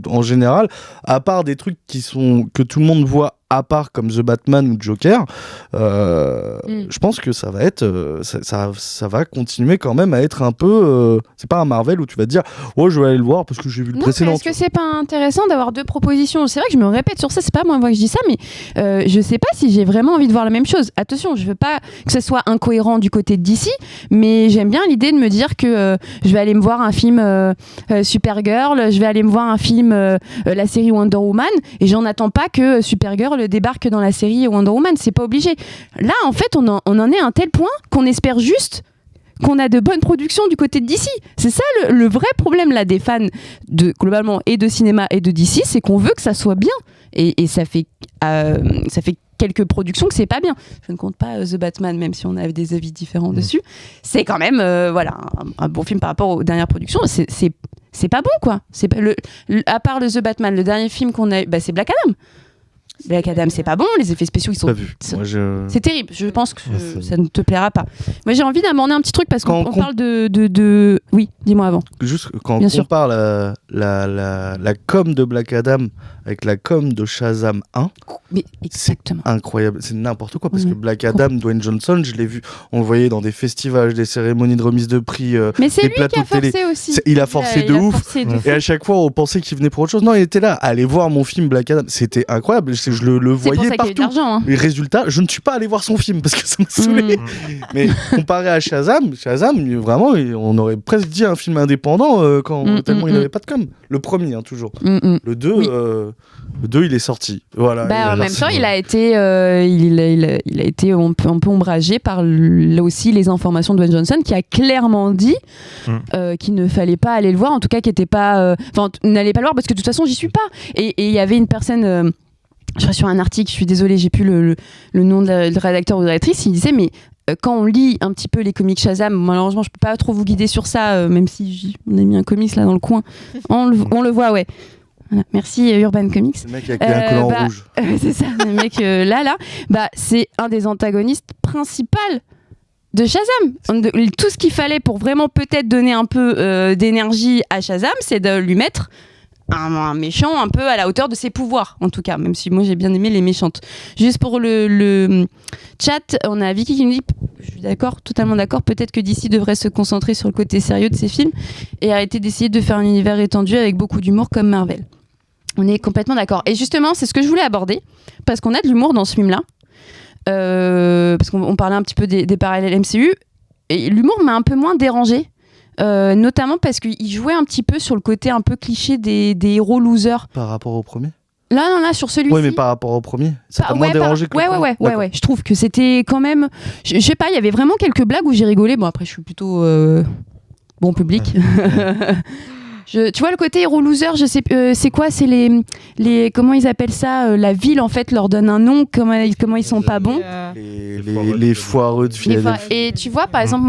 en général, à part des trucs que tout le monde voit à part comme The Batman ou Joker, je pense que ça va être ça va continuer quand même à être un peu c'est pas un Marvel où tu vas te dire je vais aller le voir parce que j'ai vu le précédent. Est-ce que c'est pas intéressant d'avoir deux propositions? C'est vrai que je me répète sur ça, c'est pas moi que je dis ça, mais je sais pas si j'ai vraiment envie de voir la même chose. Attention, je veux pas que ça soit incohérent du côté de DC, mais j'aime bien l'idée de me dire que je vais aller me voir un film Supergirl, je vais aller me voir un film la série Wonder Woman, et j'en attends pas que Supergirl débarque dans la série Wonder Woman, c'est pas obligé. Là, en fait, on en est à un tel point qu'on espère juste qu'on a de bonnes productions du côté de DC. C'est ça le vrai problème là des fans globalement et de cinéma et de DC, c'est qu'on veut que ça soit bien. Et ça fait quelques productions que c'est pas bien. Je ne compte pas The Batman, même si on a des avis différents dessus. C'est quand même un bon film par rapport aux dernières productions. C'est pas bon, quoi. C'est pas à part The Batman, le dernier film qu'on a eu, c'est Black Adam. Black Adam, c'est pas bon, les effets spéciaux ils sont. C'est terrible, je pense que ça ne te plaira pas. Moi j'ai envie d'aborder un petit truc parce qu'on parle de. Oui, dis-moi avant. Juste quand on compare la com de Black Adam avec la com de Shazam 1, mais exactement. C'est incroyable, c'est n'importe quoi parce que Black Adam, Dwayne Johnson, je l'ai vu, on le voyait dans des festivals, des cérémonies de remise de prix, mais c'est des lui plateaux qui a de télé. Forcé aussi. Il a forcé de ouf. Et à chaque fois on pensait qu'il venait pour autre chose. Non, il était là, allez voir mon film Black Adam, c'était incroyable. je le C'est pour voyais ça qu'il y a eu de partout. l'argent. Hein. Et résultat, je ne suis pas allé voir son film parce que ça m'a saoulé. Mais comparé à Shazam, vraiment, on aurait presque dit un film indépendant tellement il n'avait pas de com. Le premier, hein, toujours. Le 2, Oui. le 2, il est sorti. Voilà. En même temps, il a été, il a été un peu ombragé par là aussi les informations de Dwayne Johnson qui a clairement dit qu'il ne fallait pas aller le voir, en tout cas qui était pas, n'allez pas le voir parce que de toute façon j'y suis pas. Et il y avait une personne, je suis sur un article, je suis désolée, j'ai plus le nom de rédacteur ou de rédactrice, il disait mais quand on lit un petit peu les comics Shazam, malheureusement je peux pas trop vous guider sur ça, même si on a mis un comics là dans le coin, on le voit, ouais. Voilà. Merci Urban Comics. Le mec avec un collant rouge. C'est ça, le mec là, c'est un des antagonistes principaux de Shazam. Tout ce qu'il fallait pour vraiment peut-être donner un peu d'énergie à Shazam, c'est de lui mettre un méchant un peu à la hauteur de ses pouvoirs, en tout cas, même si moi j'ai bien aimé les méchantes. Juste pour le chat, on a Vicky qui nous dit, je suis d'accord, totalement d'accord, peut-être que DC devrait se concentrer sur le côté sérieux de ses films et arrêter d'essayer de faire un univers étendu avec beaucoup d'humour comme Marvel. On est complètement d'accord. Et justement, c'est ce que je voulais aborder, parce qu'on a de l'humour dans ce film-là, parce qu'on parlait un petit peu des parallèles MCU, et l'humour m'a un peu moins dérangé. Notamment parce qu'il jouait un petit peu sur le côté un peu cliché des héros losers. Par rapport au premier ? Là, sur celui-ci. Oui, mais par rapport au premier, ça t'a moins dérangé que le premier. Ouais. Je trouve que c'était quand même... Je sais pas, il y avait vraiment quelques blagues où j'ai rigolé. Bon, après, je suis plutôt bon public. Tu vois le côté héros loser, je sais, c'est quoi, c'est les comment ils appellent ça, la ville en fait leur donne un nom, comment ils sont pas bons. Les foireux de Philadelphie. Et tu vois par exemple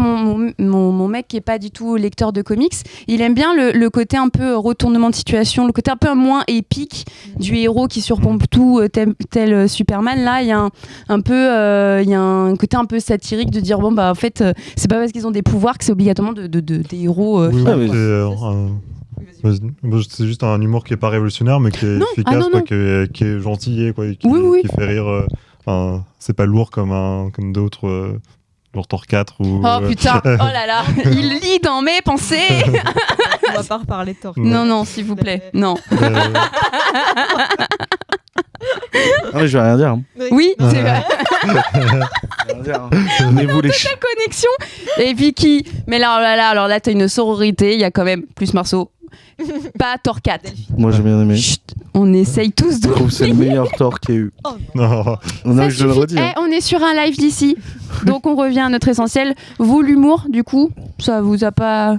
mon mec qui est pas du tout lecteur de comics, il aime bien le côté un peu retournement de situation, le côté un peu moins épique du héros qui surpompe tout tel Superman. Là il y a il y a un côté un peu satirique de dire bon en fait c'est pas parce qu'ils ont des pouvoirs que c'est obligatoirement des héros. C'est juste un humour qui est pas révolutionnaire mais qui est efficace, qui est gentil, qui fait rire. C'est pas lourd comme d'autres, genre Thor 4 ou. Oh putain, oh là là, il lit dans mes pensées. On va pas reparler de Thor. Non, s'il vous plaît, non. Mais je vais rien dire. Hein. Oui, c'est vrai. Donnez-vous les ta connexion. Et Vicky, mais alors là, t'as une sororité, il y a quand même plus Marceau. Pas Thor 4. Moi j'ai bien aimé. Chut, on essaye tous de. Je trouve que c'est le meilleur Thor qu'il y a eu. Oh, non. Non, je le redis. On est sur un live d'ici. Donc on revient à notre essentiel. Vous, l'humour, du coup, ça vous a pas.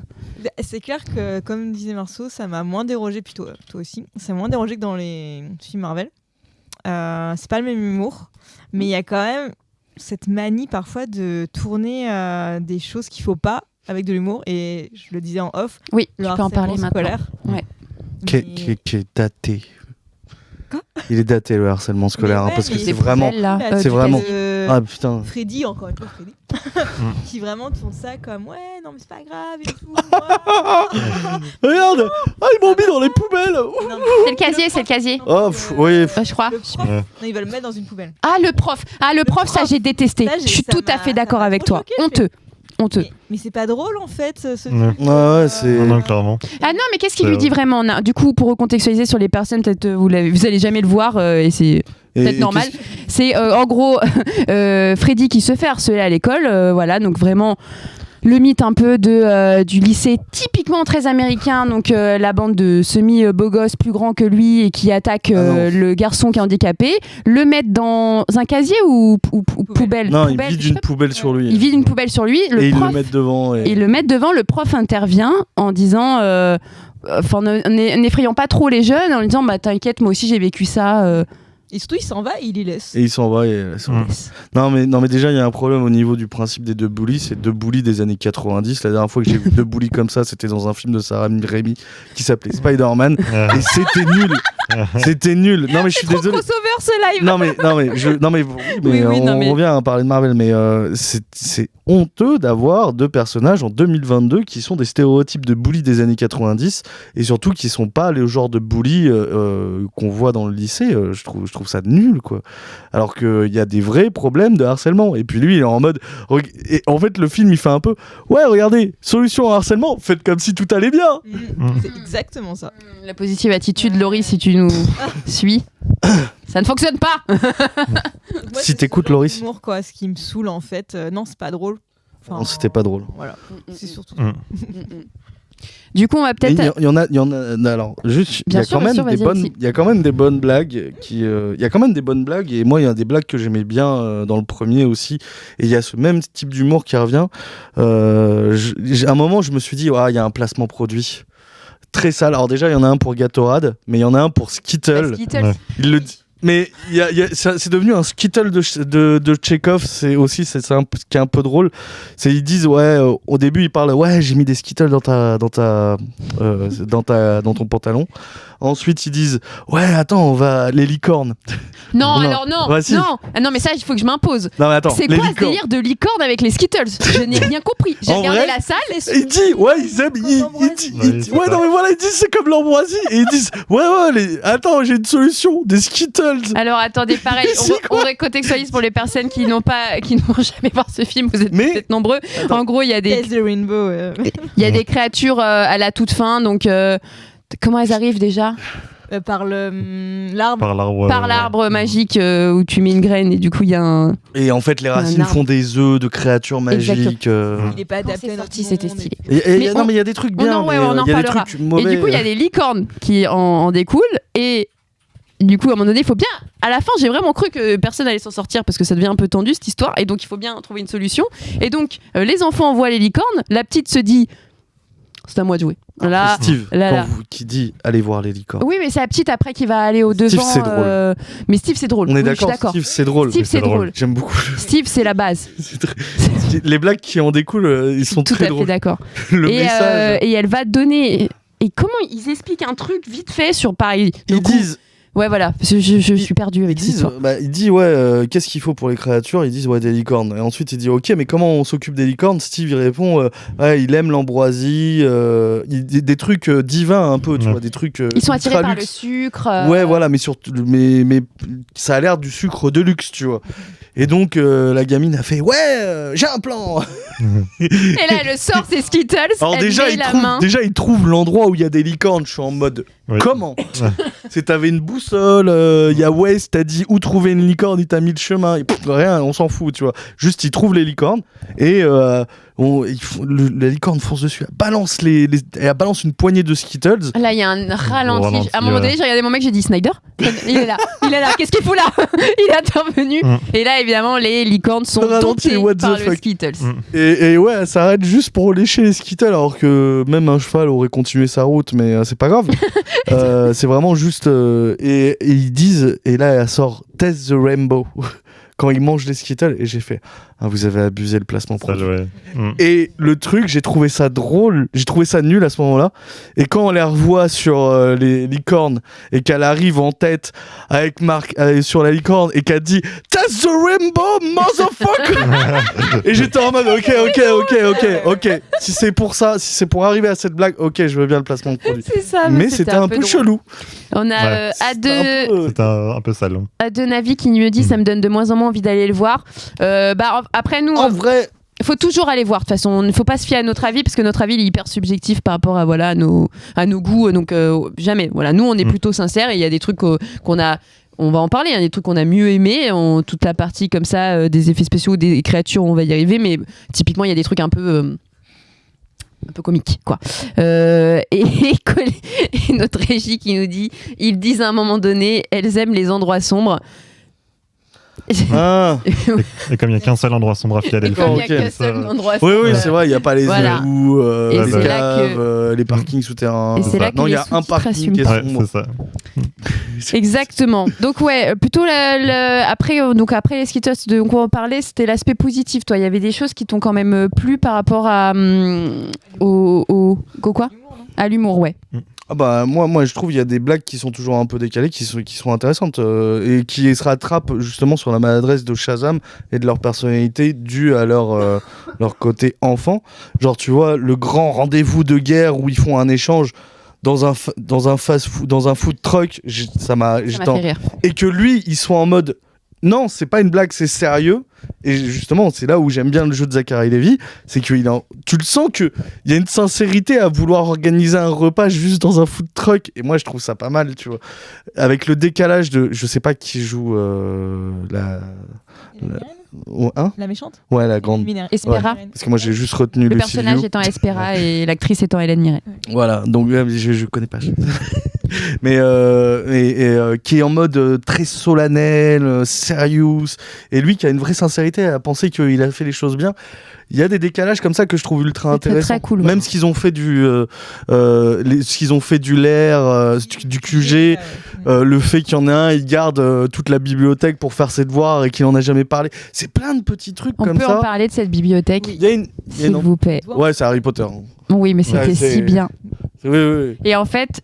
C'est clair que, comme disait Marceau, ça m'a moins dérangé, plutôt toi aussi. Ça m'a moins dérangé que dans les films Marvel. C'est pas le même humour, mais il y a quand même cette manie parfois de tourner des choses qu'il faut pas avec de l'humour, et je le disais en off. Oui, tu peux en parler maintenant. Scolaire. Ouais. Qui est daté. Quoi ? Il est daté le harcèlement scolaire, parce que c'est vraiment. C'est vraiment. Ah putain. Freddy, encore une fois, Freddy. Qui vraiment te font ça comme ouais, non mais c'est pas grave et tout. Regarde, ils m'ont mis dans les poubelles. C'est le casier. Oh, oui. Je crois. Le prof, non, ils veulent le mettre dans une poubelle. Le prof, ça j'ai détesté. Je suis tout à fait d'accord avec toi. Honteux. Mais c'est pas drôle en fait. Ouais, c'est. Non, clairement. Ah non, mais qu'est-ce qu'il lui dit vraiment ? Du coup, pour recontextualiser sur les personnes, peut-être vous allez jamais le voir et c'est peut-être normal. C'est en gros Freddy qui se fait harceler à l'école, voilà, donc vraiment le mythe un peu du lycée typiquement très américain, donc la bande de semi-beaux gosses plus grands que lui et qui attaquent le garçon qui est handicapé, le mettre dans un casier ou poubelle. Non, il vide une poubelle sur lui. Il vide une poubelle sur lui, ils le mettent devant. Et le mettre devant, le prof intervient en disant n'effrayons pas trop les jeunes, en lui disant t'inquiète, moi aussi j'ai vécu ça. Et surtout, il s'en va et il les laisse. Et il s'en va et non mais déjà il y a un problème au niveau du principe des deux bullies, c'est deux bullies des années 90. La dernière fois que j'ai vu deux bullies comme ça, c'était dans un film de Sarah Raimi qui s'appelait Spider-Man et c'était nul. C'était nul. Non mais je suis désolé. Crossover ce live. On revient à parler de Marvel, mais c'est honteux d'avoir deux personnages en 2022 qui sont des stéréotypes de bullies des années 90 et surtout qui sont pas le genre de bullies qu'on voit dans le lycée. Je trouve ça nul, quoi. Alors qu'il y a des vrais problèmes de harcèlement. Et puis lui, il est en mode. Et en fait, le film, il fait un peu. Ouais, regardez, solution au harcèlement, faites comme si tout allait bien. C'est exactement ça. La positive attitude, Laurie, si tu nous suis. Ça ne fonctionne pas. Moi, Si c'est t'écoutes, ce genre Loris. d'humour, quoi, ce qui me saoule en fait. Non, c'est pas drôle. Enfin, Non, c'était pas drôle. Voilà, c'est surtout. Du coup, on va peut-être. Il y en a. Alors, juste, il y Bien a sûr, quand même bien sûr, des vas-y, bonnes. Alexis. Il y a quand même des bonnes blagues qui. Il y a quand même des bonnes blagues et moi, il y a des blagues que j'aimais bien dans le premier aussi. Et il y a ce même type d'humour qui revient. À un moment, je me suis dit, il y a un placement produit très sale. Alors déjà, il y en a un pour Gatorade, mais il y en a un pour Skittle. Skittles. Ouais. Il le dit. Mais c'est devenu un Skittle de Tchekhov, c'est aussi c'est un ce qui est un peu drôle. Ils disent au début ils parlent j'ai mis des Skittles dans ton pantalon. Ensuite ils disent attends on va les licornes. Non, Non. alors non, Ouais, si. non. Ah non, mais ça, il faut que je m'impose. Non mais attends, C'est les quoi ce licornes. délire de licorne avec les Skittles? Je n'ai rien compris. J'ai En regardé vrai, la salle. Il dit ils aiment Ouais, non mais voilà ils disent c'est comme l'ambroisie et ils disent attends j'ai une solution des Skittles. Alors attendez, pareil, C'est on recontextualise pour les personnes qui n'ont jamais voir ce film. Vous êtes Mais- peut-être nombreux. En gros, il y a des Test the Rainbow. il y a des créatures à la toute fin. Donc comment elles arrivent déjà? Par l'arbre. Par l'arbre. Par l'arbre magique où tu mets une graine et du coup il y a un. Et en fait les racines arbre. font des œufs de créatures magiques. Il est pas Quand adapté c'est à sorti, notre c'était monde. stylé. Mais Mais il y a des trucs bien, non, ouais, mais on en il y a des parlera. trucs mauvais. Et du coup, il y a des licornes qui en découlent. Et du coup, à un moment donné, il faut bien. À la fin, j'ai vraiment cru que personne allait s'en sortir parce que ça devient un peu tendu cette histoire. Et donc, il faut bien trouver une solution. Et donc, les enfants voient les licornes. La petite se dit c'est à moi de jouer. Là, Steve, là. qui dit allez voir les licornes. Oui, mais c'est la petite après qui va aller au devant. c'est drôle. Mais Steve, c'est drôle. On est Oui, je suis d'accord, Steve, c'est drôle. Steve, c'est drôle. J'aime beaucoup. Steve, c'est la base. Les blagues qui en découlent, ils sont Tout très à fait drôles. d'accord. Le Et, message. et elle va donner. Et comment ils expliquent un truc vite fait sur pareil. Ils disent, Ouais, voilà. Je suis perdu avec cette histoire. il dit qu'est-ce qu'il faut pour les créatures? Ils disent des licornes. Et ensuite il dit ok, mais comment on s'occupe des licornes? Steve il répond il aime l'ambroisie, des trucs divins un peu, tu Ouais. vois, des trucs. Ils sont attirés ultra par le luxe. sucre. Ouais, voilà, mais surtout, mais ça a l'air du sucre de luxe, tu vois. Et donc la gamine a fait j'ai un plan. Et là, elle sort ses Skittles. Alors elle déjà met il, la trouve, main. déjà il trouve l'endroit où il y a des licornes. Je suis en mode Oui. comment? T'avais une boussole, il y a Waze, t'as dit où trouver une licorne, il t'a mis le chemin, et rien, on s'en fout, tu vois. Juste il trouve les licornes et la licorne fonce dessus, elle balance une poignée de Skittles. Là, il y a un ralenti. Ralenti, À un moment donné, j'ai regardé mon mec, j'ai dit Snyder. Il est là. Qu'est-ce qu'il fout là? Il est intervenu. Et là, évidemment, les licornes sont Le ralenti, domptées what the par le fuck. Skittles. Et ouais, elle s'arrête juste pour lécher les Skittles alors que même un cheval aurait continué sa route, mais c'est pas grave. C'est vraiment juste. Et ils disent, et là elle sort Test the Rainbow quand ils mangent les Skittles, et j'ai fait vous avez abusé le placement Ça, produit. ouais. Et le truc, j'ai trouvé ça drôle, j'ai trouvé ça nul à ce moment-là. Et quand on les revoit sur les licornes et qu'elle arrive en tête avec Marc sur la licorne et qu'elle dit That's the rainbow, motherfucker. Et j'étais en mode ok. Si c'est pour ça, si c'est pour arriver à cette blague, ok, je veux bien le placement de produit. C'est ça. Mais c'était un peu drôle. chelou. On a Ouais. C'était un peu- C'était un peu sale. Navi qui me dit ça me donne de moins en moins envie d'aller le voir. Après, nous. En vrai, Il faut toujours aller voir, de toute façon. Il ne faut pas se fier à notre avis, parce que notre avis il est hyper subjectif par rapport à, à nos goûts. Donc, jamais. Voilà. Nous, on est plutôt sincères et il y a des trucs qu'on a. On va en parler, il y a des trucs qu'on a mieux aimé, toute la partie comme ça, des effets spéciaux, des créatures, on va y arriver, mais typiquement, il y a des trucs un peu comiques, quoi. Et notre régie qui nous dit, ils disent à un moment donné, elles aiment les endroits sombres. Et comme il n'y a qu'un seul endroit sombre à filer à Et comme il n'y a ok. qu'un seul endroit oui, sombre. c'est vrai, il n'y a pas les Voilà. égouts, Et les c'est là caves, que- les parkings souterrains. Et c'est là que non, il y les a un sous-titres parking qui est Ouais, sombre. c'est ça. Exactement. Donc ouais, plutôt après les Skittles de quoi on parlait, c'était l'aspect positif. Toi, il y avait des choses qui t'ont quand même plu par rapport à à l'humour, ouais. Ah bah moi je trouve il y a des blagues qui sont toujours un peu décalées, qui sont intéressantes et qui se rattrapent justement sur la maladresse de Shazam et de leur personnalité due à leur côté enfant. Genre tu vois le grand rendez-vous de guerre où ils font un échange dans un fast food, dans un food truck, Ça m'a fait rire. et que lui il soit en mode non, c'est pas une blague, c'est sérieux. Et justement, c'est là où j'aime bien le jeu de Zachary Levi, c'est que tu le sens qu'il y a une sincérité à vouloir organiser un repas juste dans un food truck. Et moi, je trouve ça pas mal, tu vois. Avec le décalage de, je sais pas qui joue La méchante. Ouais, la grande. Espera. Parce que moi, j'ai juste retenu Le Lucy personnage Liu. étant Espera et l'actrice étant Hélène Mirren. Voilà, donc je connais pas. Mais qui est en mode très solennel, serious, et lui qui a une vraie sincérité à penser qu'il a fait les choses bien. Il y a des décalages comme ça que je trouve ultra intéressants. Très cool, Même ce qu'ils ont fait ce qu'ils ont fait du LAIR, du QG, le fait qu'il y en a un, il garde toute la bibliothèque pour faire ses devoirs et qu'il en a jamais parlé. C'est plein de petits trucs comme ça. On peut en parler de cette bibliothèque, Il y a une... s'il vous plaît. Ouais, c'est Harry Potter. Oui, mais c'était si bien. Oui. Et en fait,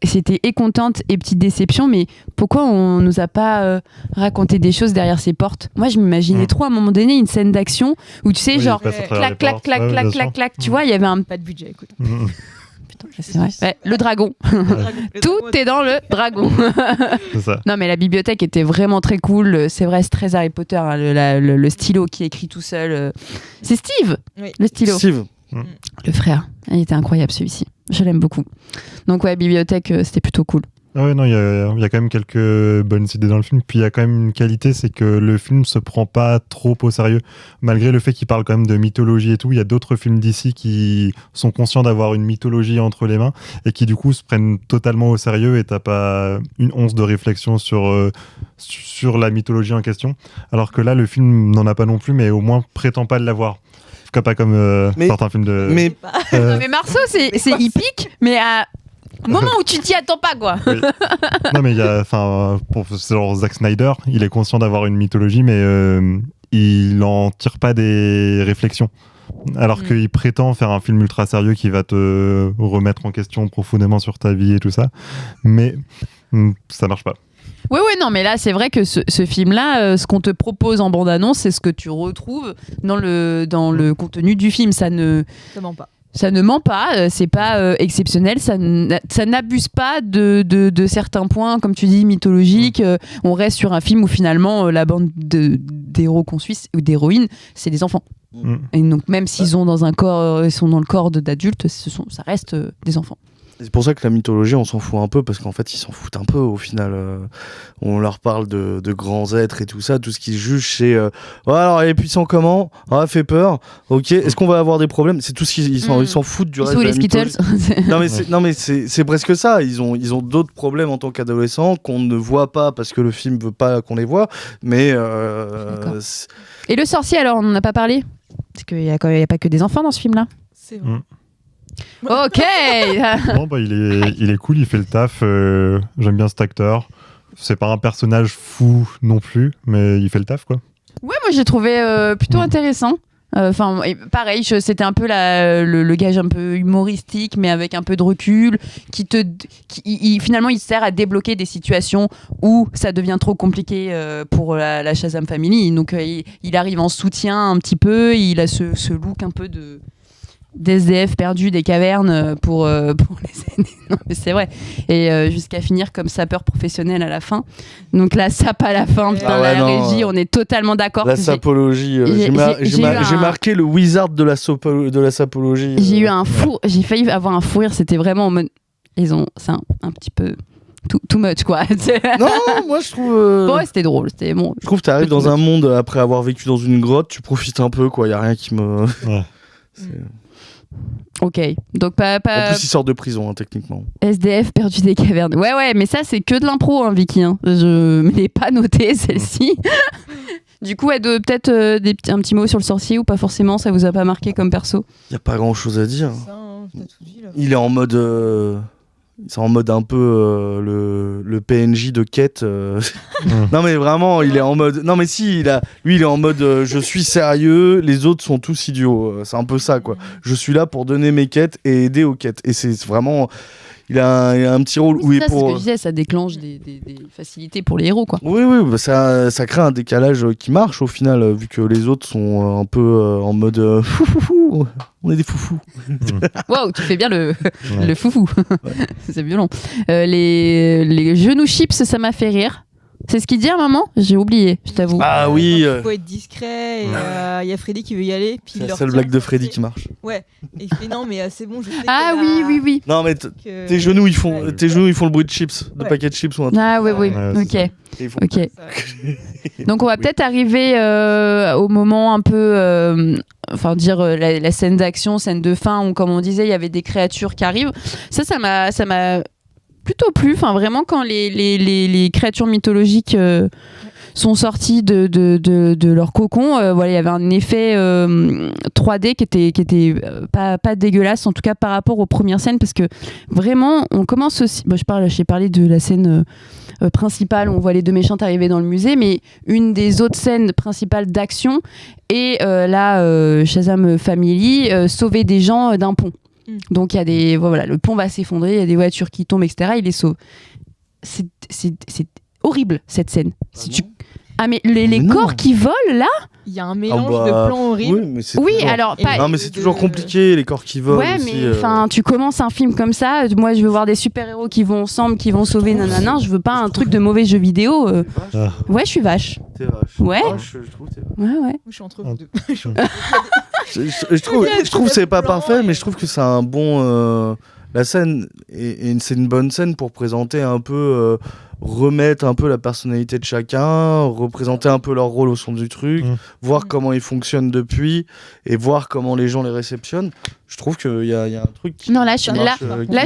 c'était et contente et petite déception, mais pourquoi on nous a pas raconté des choses derrière ces portes? Moi, je m'imaginais trop à un moment donné une scène d'action où tu sais, genre clac, clac, clac, clac, clac, clac, tu vois, il y avait un... Pas de budget, écoute. Putain, c'est vrai. Ouais, le dragon. Tout est dans le dragon. C'est ça. Non, mais la bibliothèque était vraiment très cool. C'est vrai, c'est très Harry Potter, hein, le stylo qui écrit tout seul. C'est Steve, le stylo. Steve. Le frère. Il était incroyable celui-ci. Je l'aime beaucoup. Donc ouais, bibliothèque, c'était plutôt cool. Ah ouais, non, il y a quand même quelques bonnes idées dans le film. Puis il y a quand même une qualité, c'est que le film se prend pas trop au sérieux. Malgré le fait qu'il parle quand même de mythologie et tout, il y a d'autres films d'ici qui sont conscients d'avoir une mythologie entre les mains et qui du coup se prennent totalement au sérieux et t'as pas une once de réflexion sur la mythologie en question. Alors que là, le film n'en a pas non plus, mais au moins prétend pas de l'avoir. Pas comme certains films de... Non, mais Marceau, c'est hippique, mais à... Au moment où tu t'y attends pas, quoi. Oui. Non, mais il y a, pour genre Zack Snyder, il est conscient d'avoir une mythologie, mais il en tire pas des réflexions. Alors qu'il prétend faire un film ultra sérieux qui va te remettre en question profondément sur ta vie et tout ça, mais ça marche pas. Oui, non, mais là, c'est vrai que ce film-là, ce qu'on te propose en bande-annonce, c'est ce que tu retrouves dans le contenu du film. Ça ne ment pas. Ça ne ment pas, c'est pas exceptionnel, ça n'abuse pas de certains points, comme tu dis, mythologiques. On reste sur un film où finalement la bande d'héros qu'on suit, ou d'héroïnes, c'est des enfants. Et donc même s'ils sont dans un corps, ils sont dans le corps d'adultes, ça reste des enfants. C'est pour ça que la mythologie, on s'en fout un peu, parce qu'en fait, ils s'en foutent un peu au final. On leur parle de grands êtres et tout ça. Tout ce qu'ils jugent, c'est alors, il est puissant comment? Ah, fait peur. Ok, est-ce qu'on va avoir des problèmes? C'est tout ce qu'ils s'en foutent du reste de la mythologie. Non, mais c'est presque ça. Ils ont d'autres problèmes en tant qu'adolescents qu'on ne voit pas parce que le film veut pas qu'on les voit. Mais. Et le sorcier, alors, on n'en a pas parlé? Parce qu'il n'y a pas que des enfants dans ce film-là. C'est vrai. Ok. Bon, il est cool, il fait le taf. J'aime bien cet acteur. C'est pas un personnage fou non plus, mais il fait le taf, quoi. Ouais, moi j'ai trouvé plutôt intéressant. Pareil, c'était un peu le gage un peu humoristique, mais avec un peu de recul, finalement il sert à débloquer des situations où ça devient trop compliqué pour la Shazam Family. Donc il arrive en soutien un petit peu, il a ce look un peu d'SDF perdu des cavernes pour les aînés. Non, mais c'est vrai. Et jusqu'à finir comme sapeur professionnel à la fin. Donc la sape à la fin, régie, on est totalement d'accord. La sapologie. J'ai marqué le wizard de la sapologie. J'ai eu j'ai failli avoir un fou rire. C'était vraiment en mode... C'est un petit peu... Too much, quoi. Non, moi je trouve... Bon, ouais, c'était drôle. C'était bon. Je trouve que t'arrives dans un monde, après avoir vécu dans une grotte, tu profites un peu, quoi. Y a rien qui me... Ouais. Ok, donc pas... En plus, il sort de prison, hein, techniquement. SDF perdu des cavernes. Ouais, mais ça, c'est que de l'impro, hein, Vicky. Hein. Je ne l'ai pas noté, celle-ci. Du coup, peut-être un petit mot sur le sorcier ou pas forcément, ça vous a pas marqué comme perso? Il n'y a pas grand-chose à dire. Ça, hein, t'as tout dit, là. Il est en mode... C'est en mode un peu le PNJ de Quête. Non mais vraiment, il est en mode... Non mais si, lui il est en mode je suis sérieux, les autres sont tous idiots. C'est un peu ça, quoi. Je suis là pour donner mes quêtes et aider aux quêtes. Et c'est vraiment... Il a un petit rôle c'est ce que je disais, ça déclenche des facilités pour les héros, quoi. Oui, bah ça crée un décalage qui marche au final, vu que les autres sont un peu en mode foufou, on est des foufous. Waouh, tu fais bien le foufou. Ouais. C'est violent. Les genoux chips, ça m'a fait rire. C'est ce qu'il dit à un moment ? J'ai oublié, je t'avoue. Ah oui, Il faut être discret. Il y a Freddy qui veut y aller. Puis c'est la seule blague de Freddy qui marche. Ouais. Et il fait non, mais c'est bon, je sais. Ah oui. Non mais tes genoux ils font le bruit de chips, de paquets de chips ou un truc. Ah oui. Ouais, Ok. Et ils font- Ok. Donc on va peut-être arriver au moment un peu, la scène d'action, scène de fin, où comme on disait, il y avait des créatures qui arrivent. Ça m'a plutôt plu. Enfin, vraiment, quand les créatures mythologiques sont sorties de leur cocon, il y avait un effet 3D qui était pas dégueulasse, en tout cas par rapport aux premières scènes, parce que vraiment, on commence aussi. J'ai parlé de la scène principale où on voit les deux méchantes arriver dans le musée, mais une des autres scènes principales d'action est Shazam Family sauver des gens d'un pont. Donc il y a le pont va s'effondrer, il y a des voitures qui tombent, etc. Il les sauve. C'est horrible cette scène. Mais les corps qui volent là. Il y a un mélange de plans horribles. Oui, mais c'est Oui, toujours... alors pas. Non mais c'est toujours compliqué les corps qui volent. Ouais, aussi, mais enfin, tu commences un film comme ça. Moi, je veux voir des super-héros qui vont ensemble, qui vont sauver nanana. Je veux pas un truc de mauvais jeu vidéo. Ouais, je suis vache. T'es vache. Ouais. Je trouve que t'es vache. Ouais. Moi, je suis entre vous deux. Je trouve que c'est pas parfait, mais je trouve que c'est un bon. La scène, c'est une bonne scène pour présenter un peu, remettre un peu la personnalité de chacun, représenter un peu leur rôle au centre du truc, voir comment ils fonctionnent depuis et voir comment les gens les réceptionnent. Je trouve qu'il y a un truc qui. Non, là, qui je marche,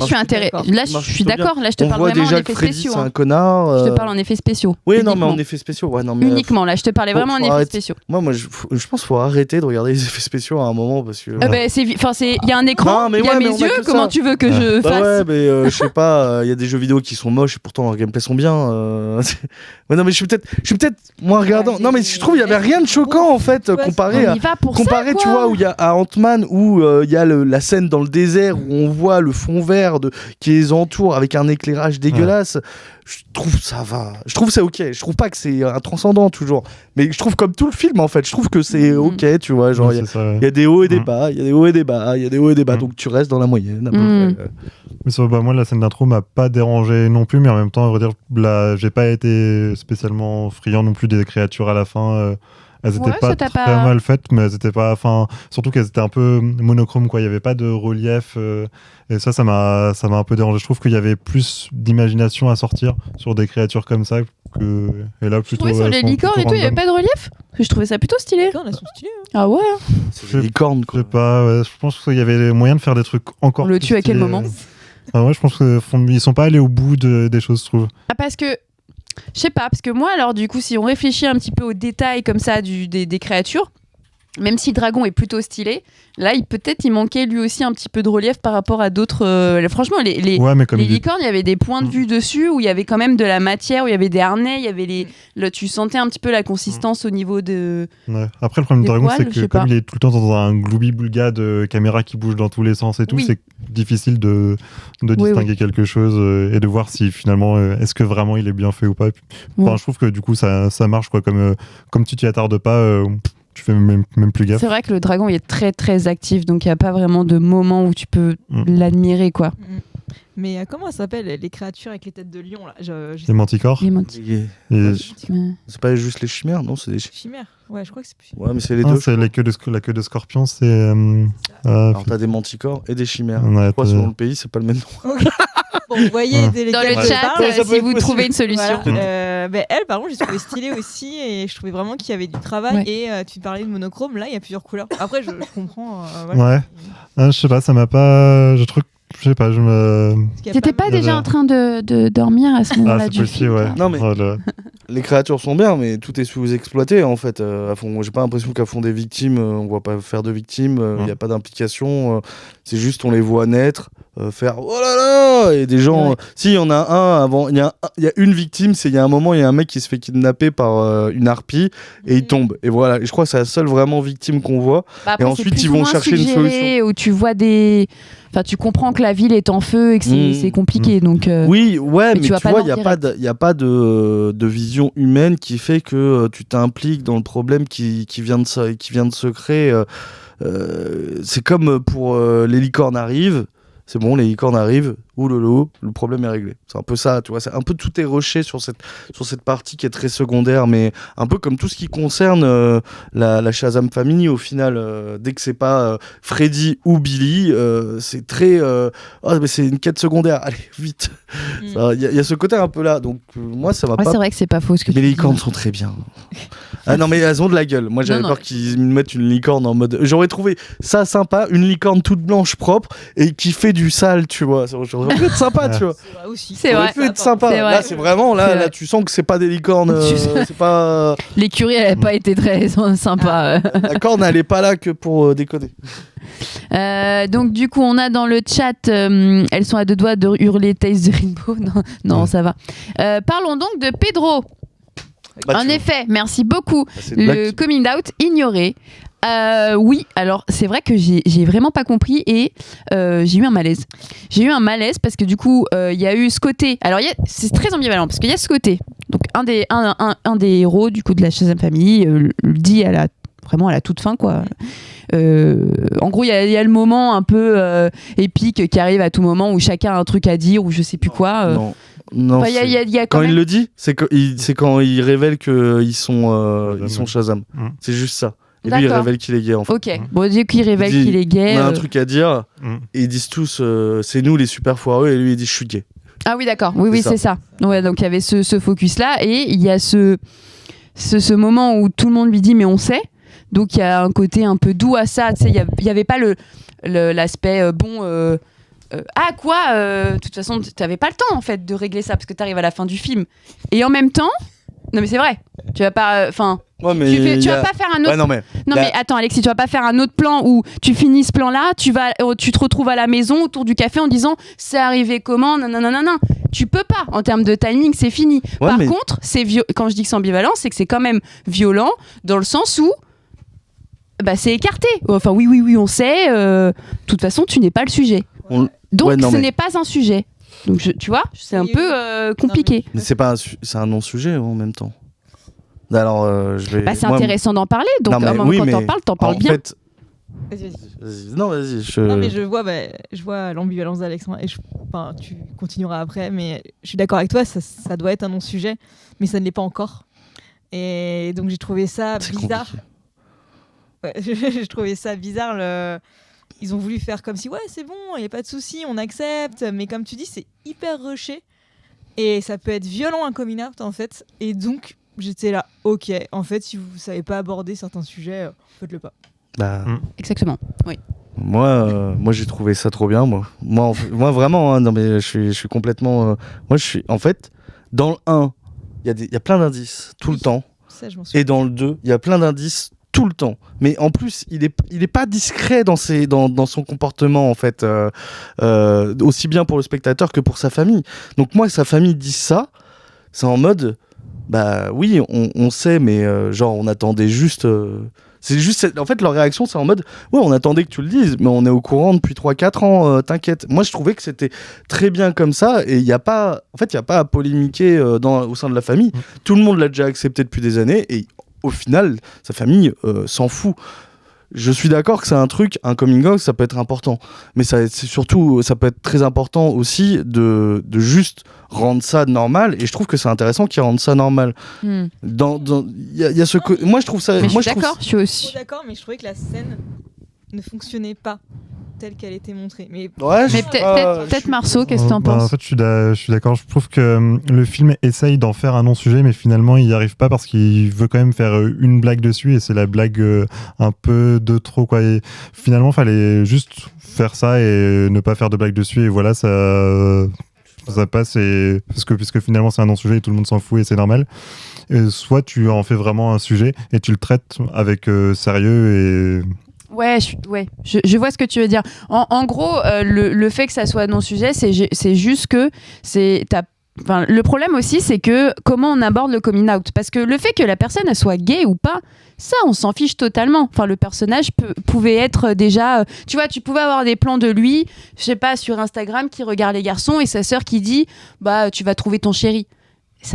suis intéressé. Là, je suis d'accord. Là, je te On parle voit vraiment en déjà que effets Freddy, spéciaux. c'est un connard. Je te parle en effets spéciaux. Oui, non, mais uniquement. en effets spéciaux. Ouais, non, mais, Uniquement, là, je te parlais vraiment en effets spéciaux. Moi, je pense qu'il faut arrêter de regarder les effets spéciaux à un moment parce que. Il y a un écran, Non, mais il y a ouais, mes mais on a yeux. que Comment ça. tu veux que je Bah fasse ouais, mais je sais pas, il y a des jeux vidéo qui sont moches et pourtant leurs gameplays sont bien. Ouais, non, mais je suis peut-être moins regardant. Non, mais je trouve qu'il y avait rien de choquant en fait comparé à. Tu vois, où il y a à Ant-Man où il y a la scène dans le désert où on voit le fond vert qui les entoure avec un éclairage dégueulasse. Je trouve ça va. Je trouve c'est ok. Je trouve pas que c'est un transcendant toujours. Mais je trouve comme tout le film en fait. Je trouve que c'est ok, tu vois. Genre il y a des hauts et des bas. Il y a des hauts et des bas. Il y a des hauts et des bas. Donc tu restes dans la moyenne. Mais ça, moi, la scène d'intro m'a pas dérangé non plus. Mais en même temps, à vrai dire, j'ai pas été spécialement friand non plus des créatures à la fin. Elles étaient pas très mal faites, mais elles étaient pas. Enfin, surtout qu'elles étaient un peu monochromes, quoi. Il y avait pas de relief. Et ça m'a un peu dérangé. Je trouve qu'il y avait plus d'imagination à sortir sur des créatures comme ça. Et là, plutôt. Sur les licornes et tout, il y avait pas de relief ? Parce que je trouvais ça plutôt stylé. Les licornes, elles sont stylées. Ah ouais. C'est des licornes, quoi. Je sais pas. Ouais, je pense qu'il y avait moyen de faire des trucs encore. On le tue à quel moment ? Ouais, je pense qu'ils sont pas allés au bout des choses, je trouve. Ah, parce que. Je sais pas, parce que moi, alors du coup, si on réfléchit un petit peu aux détails comme ça des créatures, même si le dragon est plutôt stylé, là, il manquait lui aussi un petit peu de relief par rapport à d'autres. Franchement, les licornes, il y avait des points de vue dessus où il y avait quand même de la matière, où il y avait des harnais, il y avait tu sentais un petit peu la consistance au niveau de. Ouais. Après, le problème du dragon, c'est que comme il est tout le temps dans un gloubi-boulga de caméra qui bouge dans tous les sens et tout, c'est difficile de distinguer quelque chose et de voir si finalement, est-ce que vraiment il est bien fait ou pas. Je trouve que du coup, ça marche, quoi. Comme tu t'y attardes pas. Tu fais même plus gaffe. C'est vrai que le dragon il est très très actif, donc il n'y a pas vraiment de moment où tu peux l'admirer, quoi. Mais comment ça s'appelle les créatures avec les têtes de lion là Les manticores. C'est pas juste les chimères, non, c'est des chimères. Ouais, je crois que c'est plus. Ouais, mais c'est les deux. C'est la queue de scorpion, c'est. Alors t'as des manticores et des chimères. Je crois selon le pays, c'est pas le même nom. Bon, vous voyez dans le chat si vous trouvez une solution. Voilà. Elle, par contre, j'ai trouvé stylée aussi et je trouvais vraiment qu'il y avait du travail. Et tu parlais de monochrome, là, il y a plusieurs couleurs. Après, je comprends. Ouais. Je sais pas, ça m'a pas. Je sais pas, T'étais pas déjà en train de dormir à ce moment-là du film, ouais. Non, mais les créatures sont bien, mais tout est sous-exploité en fait. J'ai pas l'impression qu'à fond des victimes, on voit pas faire de victimes, il n'y a pas d'implication. C'est juste on les voit naître, faire oh là là, et des gens. Si, il y en a un avant, il y a une victime, il y a un moment, il y a un mec qui se fait kidnapper par une harpie et il tombe. Et voilà, et je crois que c'est la seule vraiment victime qu'on voit. Après, et ensuite, ils vont chercher une solution. Où tu vois des. Enfin, tu comprends que la ville est en feu et que c'est compliqué. Donc, oui, ouais, mais tu vois, il n'y a pas de vision humaine qui fait que tu t'impliques dans le problème qui vient de se créer. C'est comme pour les licornes arrivent. c'est bon, les licornes arrivent, oulolo, le problème est réglé. C'est un peu ça, tu vois, c'est un peu tout est rushé sur cette partie qui est très secondaire, mais un peu comme tout ce qui concerne la Shazam Family, au final, dès que c'est pas Freddy ou Billy, c'est très... mais c'est une quête secondaire, allez, vite. Il y a ce côté un peu là, donc moi ça m'a pas... C'est vrai que c'est pas faux ce que Mais tu les dis. licornes sont très bien. Ah non, mais elles ont de la gueule. Moi j'avais Non, peur qu'ils me mettent une licorne en mode... J'aurais trouvé ça sympa, une licorne toute blanche propre et qui fait du sale, tu vois. J'aurais pu être sympa, tu vois. C'est vrai aussi. C'est Ça aurait vrai. pu être sympa. C'est vrai. Là, c'est vraiment, C'est là, vrai. tu sens que c'est pas des licornes. Tu sais. C'est pas. L'écurie, elle n'a pas été très sympa. La corne, elle est pas là que pour déconner. Donc du coup, on a dans le chat, elles sont à deux doigts de hurler Taste the Rainbow. Non, ça va. Parlons donc de Pedro. Bah, En tu- effet, merci beaucoup. Bah, c'est une blague Le qui- coming out ignoré. Oui, alors c'est vrai que j'ai vraiment pas compris et j'ai eu un malaise. J'ai eu un malaise parce que du coup, il y a eu ce côté. Alors c'est très ambivalent parce qu'il y a ce côté. Donc un des héros du coup de la Shazam Family le dit vraiment à la toute fin quoi. En gros, il y a le moment un peu épique qui arrive à tout moment où chacun a un truc à dire ou je sais plus quoi. Non. Enfin, il y a quand Quand même... il le dit, c'est quand il révèle qu'ils sont Shazam. Mm. C'est juste ça. Et lui, il D'accord. révèle qu'il est gay en fait. Ok. Bon, du coup, il révèle Il dit, qu'il est gay. On a un truc à dire. Mm. Et ils disent tous, c'est nous les super foireux. Et lui, il dit, je suis gay. Ah oui, d'accord. Oui, C'est c'est ça. Ouais, donc il y avait ce focus-là. Et il y a ce moment où tout le monde lui dit, mais on sait. Donc il y a un côté un peu doux à ça. Tu sais, il n'y avait pas l'aspect ah quoi de toute façon, tu n'avais pas le temps en fait de régler ça parce que tu arrives à la fin du film. Et en même temps, non mais c'est vrai, tu vas pas... Enfin, Ouais, mais tu vas pas faire un autre... Ouais, non, mais. Non Là- mais attends Alexis, tu vas pas faire un autre plan où tu finis ce plan-là, tu te retrouves à la maison autour du café en disant c'est arrivé comment, non. Tu peux pas, en termes de timing, c'est fini. Ouais, Par mais- contre, quand je dis que c'est ambivalent, c'est que c'est quand même violent dans le sens où bah, c'est écarté. Enfin oui, on sait, de toute façon tu n'es pas le sujet. On- Donc Ouais, non, ce mais- n'est pas un sujet. Donc tu vois, c'est un Oui, peu oui. compliqué. Mais c'est pas c'est un non-sujet en même temps. Alors, je vais. Bah, c'est moi, intéressant d'en parler, donc Non, mais quand oui, t'en mais parles, t'en parles en bien. fait, Vas-y. Non, vas-y. Non, mais je vois l'ambivalence d'Alexandre et enfin, tu continueras après, mais je suis d'accord avec toi, ça doit être un non-sujet, mais ça ne l'est pas encore. Et donc j'ai trouvé ça C'est bizarre. compliqué. Ouais, j'ai trouvé ça bizarre. Ils ont voulu faire comme si, ouais, c'est bon, il n'y a pas de souci, on accepte, mais comme tu dis, c'est hyper rushé et ça peut être violent un coming out en fait. Et donc j'étais là, ok, en fait, si vous ne savez pas aborder certains sujets, faites-le pas. Bah, Exactement. moi, j'ai trouvé ça trop bien. Moi vraiment, hein, non, mais je suis complètement. Moi, je suis. En fait, dans le 1, il y a plein d'indices tout le Oui. temps. Ça, je m'en souviens. Et dans le 2, il y a plein d'indices tout le temps. Mais en plus, il est pas discret dans son comportement, en fait. Aussi bien pour le spectateur que pour sa famille. Donc, moi, sa famille dit ça, c'est en mode. Bah oui, on sait, mais genre, on attendait juste. C'est juste. En fait, leur réaction, c'est en mode. Ouais, on attendait que tu le dises, mais on est au courant depuis 3-4 ans, t'inquiète. Moi, je trouvais que c'était très bien comme ça, et il n'y a pas. En fait, il n'y a pas à polémiquer au sein de la famille. Tout le monde l'a déjà accepté depuis des années, et au final, sa famille s'en fout. Je suis d'accord que c'est un coming out, ça peut être important. Mais c'est surtout, ça peut être très important aussi de juste rendre ça normal. Et je trouve que c'est intéressant qu'ils rendent ça normal. Hmm. Il y a ce moi, je trouve ça. Mais moi, je suis d'accord, je suis Je aussi. suis d'accord, mais je trouvais que la scène ne fonctionnait pas telle qu'elle était montrée. Mais Ouais, Mais peut-être Marceau, qu'est-ce que t'en Bah, en penses? fait, je suis d'accord. Je trouve que le film essaye d'en faire un non-sujet, mais finalement, il n'y arrive pas parce qu'il veut quand même faire une blague dessus, et c'est la blague un peu de trop, quoi. Et finalement, il fallait juste faire ça et ne pas faire de blague dessus, et voilà, ça passe. Et puisque finalement, c'est un non-sujet et tout le monde s'en fout et c'est normal. Et soit tu en fais vraiment un sujet et tu le traites avec sérieux et. Ouais, je vois ce que tu veux dire. En gros, le fait que ça soit non-sujet, c'est juste que le problème aussi, c'est que comment on aborde le coming out. Parce que le fait que la personne elle soit gay ou pas, ça, on s'en fiche totalement. Enfin, le personnage pouvait être déjà... tu vois, tu pouvais avoir des plans de lui, je sais pas, sur Instagram, qui regarde les garçons et sa sœur qui dit « Bah, tu vas trouver ton chéri ».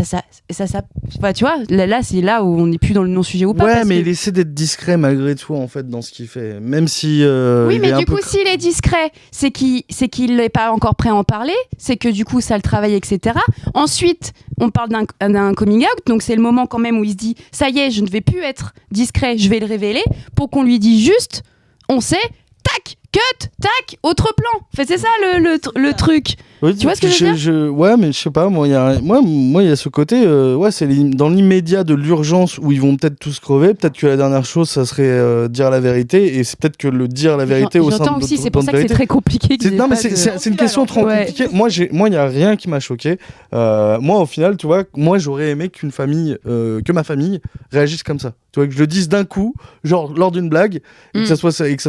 Enfin, tu vois, là c'est là où on n'est plus dans le non-sujet ou pas. Ouais, parce mais que- il essaie d'être discret malgré tout en fait dans ce qu'il fait, même si. Oui, il mais est un du peu coup, s'il est discret, c'est qu'il n'est pas encore prêt à en parler, c'est que du coup, ça le travaille, etc. Ensuite, on parle d'un coming out, donc c'est le moment quand même où il se dit, ça y est, je ne vais plus être discret, je vais le révéler, pour qu'on lui dise juste, on sait, tac, cut, tac, autre plan. Enfin, c'est ça le truc. Oui, Tu vois ce que je veux dire Ouais, mais je sais pas, moi, il y a ce côté, ouais, c'est dans l'immédiat de l'urgence où ils vont peut-être tous crever. Peut-être que la dernière chose, ça serait dire la vérité, et c'est peut-être que le dire la vérité au sein de J'entends aussi, notre c'est pour ça que c'est vérité. très compliqué. qu'ils aient Non, mais pas de- c'est une question trop Ouais. compliquée. Moi, il y a rien qui m'a choqué. Moi, au final, tu vois, moi, j'aurais aimé que ma famille réagisse comme ça. Tu vois, que je le dise d'un coup, genre lors d'une blague, et que ça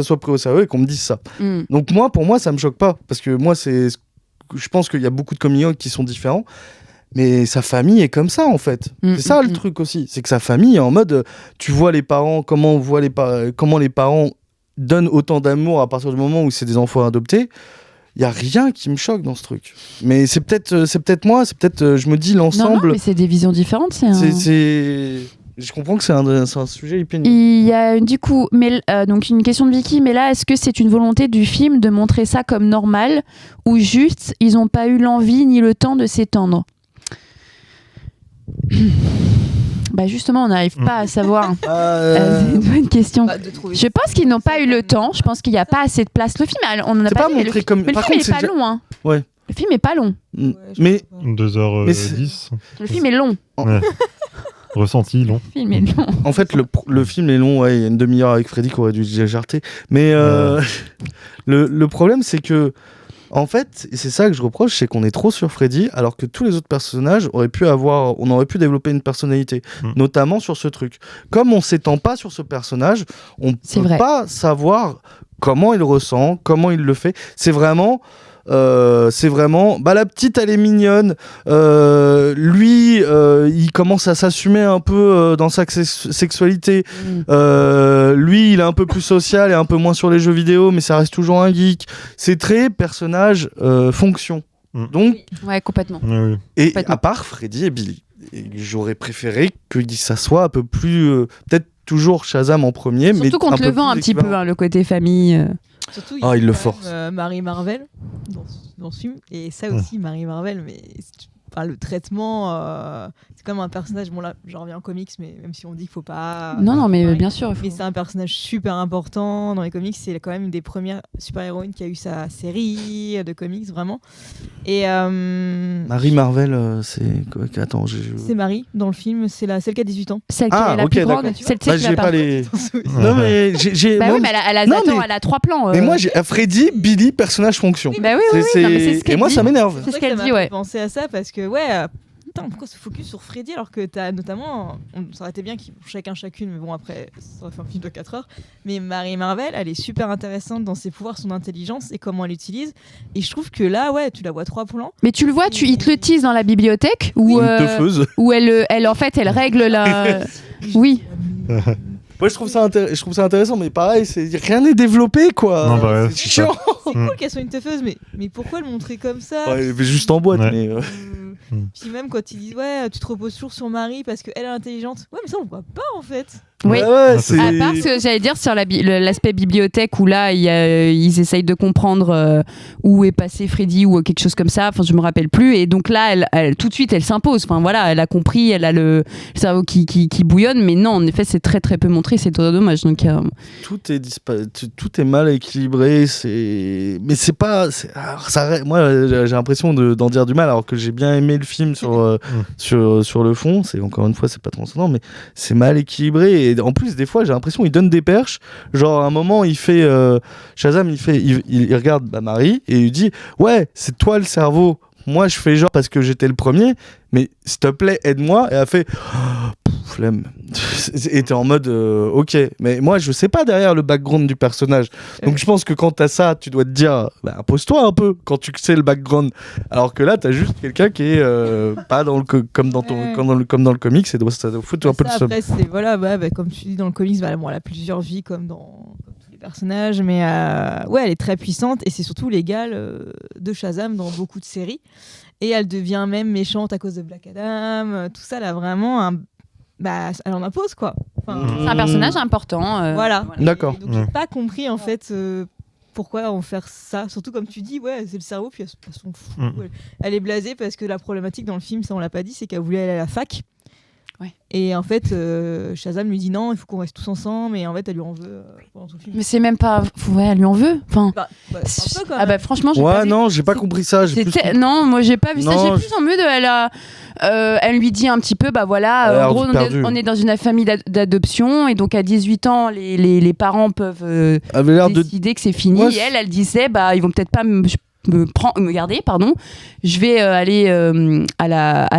soit pris au sérieux et qu'on me dise ça. Donc pour moi, ça me choque pas, parce que moi, je pense qu'il y a beaucoup de coming out qui sont différents. Mais sa famille est comme ça en fait. C'est ça le truc aussi, c'est que sa famille est en mode, tu vois les parents, comment les parents donnent autant d'amour à partir du moment où c'est des enfants adoptés. Il y a rien qui me choque dans ce truc. Mais c'est peut-être moi, je me dis Non, l'ensemble. mais c'est des visions différentes. Je comprends que c'est un sujet hyper. Il y a du coup, donc une question de Vicky, mais là, est-ce que c'est une volonté du film de montrer ça comme normal ou juste ils n'ont pas eu l'envie ni le temps de s'étendre? Bah justement, on n'arrive pas à savoir. C'est une bonne question. Bah, de trouver Je pense qu'ils n'ont pas eu le temps. Je pense qu'il n'y a pas assez de place. Le film, on en a C'est pas pas vu, montré comme. mais le Par film contre, n'est pas c'est long. Hein. Ouais. Le film est pas long. Mais 2h10. Le film est long. Ouais. Ressenti, long. Le film est long. en fait, le film est long. Ouais, il y a une demi-heure avec Freddy qui aurait dû jarter. Mais le problème, c'est que. En fait, et c'est ça que je reproche, c'est qu'on est trop sur Freddy, alors que tous les autres personnages on aurait pu développer une personnalité, notamment sur ce truc. Comme on s'étend pas sur ce personnage, on peut pas savoir comment il ressent, comment il le fait. C'est vraiment, la petite elle est mignonne, lui il commence à s'assumer un peu dans sa sexualité, lui il est un peu plus social et un peu moins sur les jeux vidéo, mais ça reste toujours un geek. C'est très personnage fonction. Donc ouais, complètement. Oui. Et complètement. à part Freddy et Billy, et j'aurais préféré que ça soit un peu plus peut-être toujours Shazam en premier, mais Surtout qu'on te le vend un petit peu, hein, le côté famille. Surtout, Ah, il le quand force. même, Marie Marvel dans ce film. Et ça aussi, Marie Marvel, mais le traitement, c'est comme un personnage. Bon, là, j'en reviens en comics, mais même si on dit qu'il faut pas. Non, mais Ouais. bien sûr. Mais c'est un personnage super important dans les comics. C'est quand même une des premières super-héroïnes qui a eu sa série de comics, vraiment. Et Marie Marvel, c'est quoi? Attends, c'est Marie dans le film. C'est celle qui a 18 ans. Celle qui est la ok, plus grande. d'accord. Celle Bah, qui j'ai n'a pas pas. les. Ouais. Non mais j'ai. Bah moi, oui, mais Non, elle a 3 plans. mais moi j'ai Freddy, Billy, personnage fonction. Bah oui, non, mais c'est ce Et qu'elle moi dit. ça m'énerve. C'est ce qu'elle dit, ouais. Penser à ça parce que putain, pourquoi se focus sur Freddy alors que t'as notamment, ça aurait été bien qu'ils chacune, mais bon après ça aurait fait un film de 4 heures. Mais Marie Marvel, elle est super intéressante dans ses pouvoirs, son intelligence et comment elle l'utilise. Et je trouve que là, tu la vois 3 plans. Mais tu le vois, il te le tease dans la bibliothèque où Une teufeuse. où elle en fait elle règle la. Oui. Moi je trouve ça intéressant, mais pareil, rien n'est développé quoi. Non, bah ouais, c'est c'est chiant. C'est cool qu'elle soit une teufeuse, mais pourquoi le montrer comme ça? Ouais, mais juste en boîte, Ouais. mais. Puis même quand ils disent tu te reposes toujours sur Marie parce qu'elle est intelligente. Ouais, mais ça on voit pas en fait. Oui. Ouais, c'est- À part ce que j'allais dire sur l'aspect bibliothèque où là ils essayent de comprendre où est passé Freddy ou quelque chose comme ça, enfin je me rappelle plus, et donc là elle tout de suite elle s'impose, enfin voilà, elle a compris, elle a le cerveau qui bouillonne, mais non en effet c'est très très peu montré, c'est dommage, donc tout est mal équilibré, mais c'est pas moi j'ai l'impression d'en dire du mal alors que j'ai bien aimé le film sur le fond, c'est encore une fois c'est pas transcendant, mais c'est mal équilibré. Et en plus des fois j'ai l'impression il donne des perches, genre à un moment il fait Shazam il regarde Marie et il lui dit ouais c'est toi le cerveau, moi je fais genre parce que j'étais le premier, mais s'il te plaît aide-moi, et elle a fait flemme. Et t'es en mode ok, mais moi je sais pas derrière le background du personnage, donc je pense que quand t'as ça tu dois te dire impose-toi un peu quand tu sais le background, alors que là t'as juste quelqu'un qui est pas dans le comme dans le comics, et ça doit foutre un peu le seum. Après c'est comme tu dis dans le comics, elle a plusieurs vies comme tous les personnage, mais ouais, elle est très puissante et c'est surtout l'égal de Shazam dans beaucoup de séries. Et elle devient même méchante à cause de Black Adam. Tout ça, là, vraiment, elle en impose, quoi. Enfin, C'est un personnage important. voilà. D'accord. Et donc, j'ai pas compris, en fait, pourquoi en faire ça. Surtout, comme tu dis, ouais, c'est le cerveau, puis elle s'en fout. Elle est blasée parce que la problématique dans le film, ça, on l'a pas dit, c'est qu'elle voulait aller à la fac. Ouais. Et en fait, Shazam lui dit non, il faut qu'on reste tous ensemble. Et en fait, elle lui en veut pendant tout le film. Mais c'est même pas. Ouais, elle lui en veut. Enfin. Un peu, quand Ah même. bah franchement, j'ai pas Ouais, vu. non, j'ai pas compris ça. J'ai plus... Non, moi j'ai pas vu ça. Non, J'ai plus en mode, elle lui dit un petit peu, bah Elle a voilà, l'air en gros, perdue. on est dans une famille d'adoption et donc à 18 ans, les parents peuvent avait l'air de... décider que c'est fini. Ouais, Et elle disait, bah ils vont peut-être pas me garder, pardon. Je vais aller à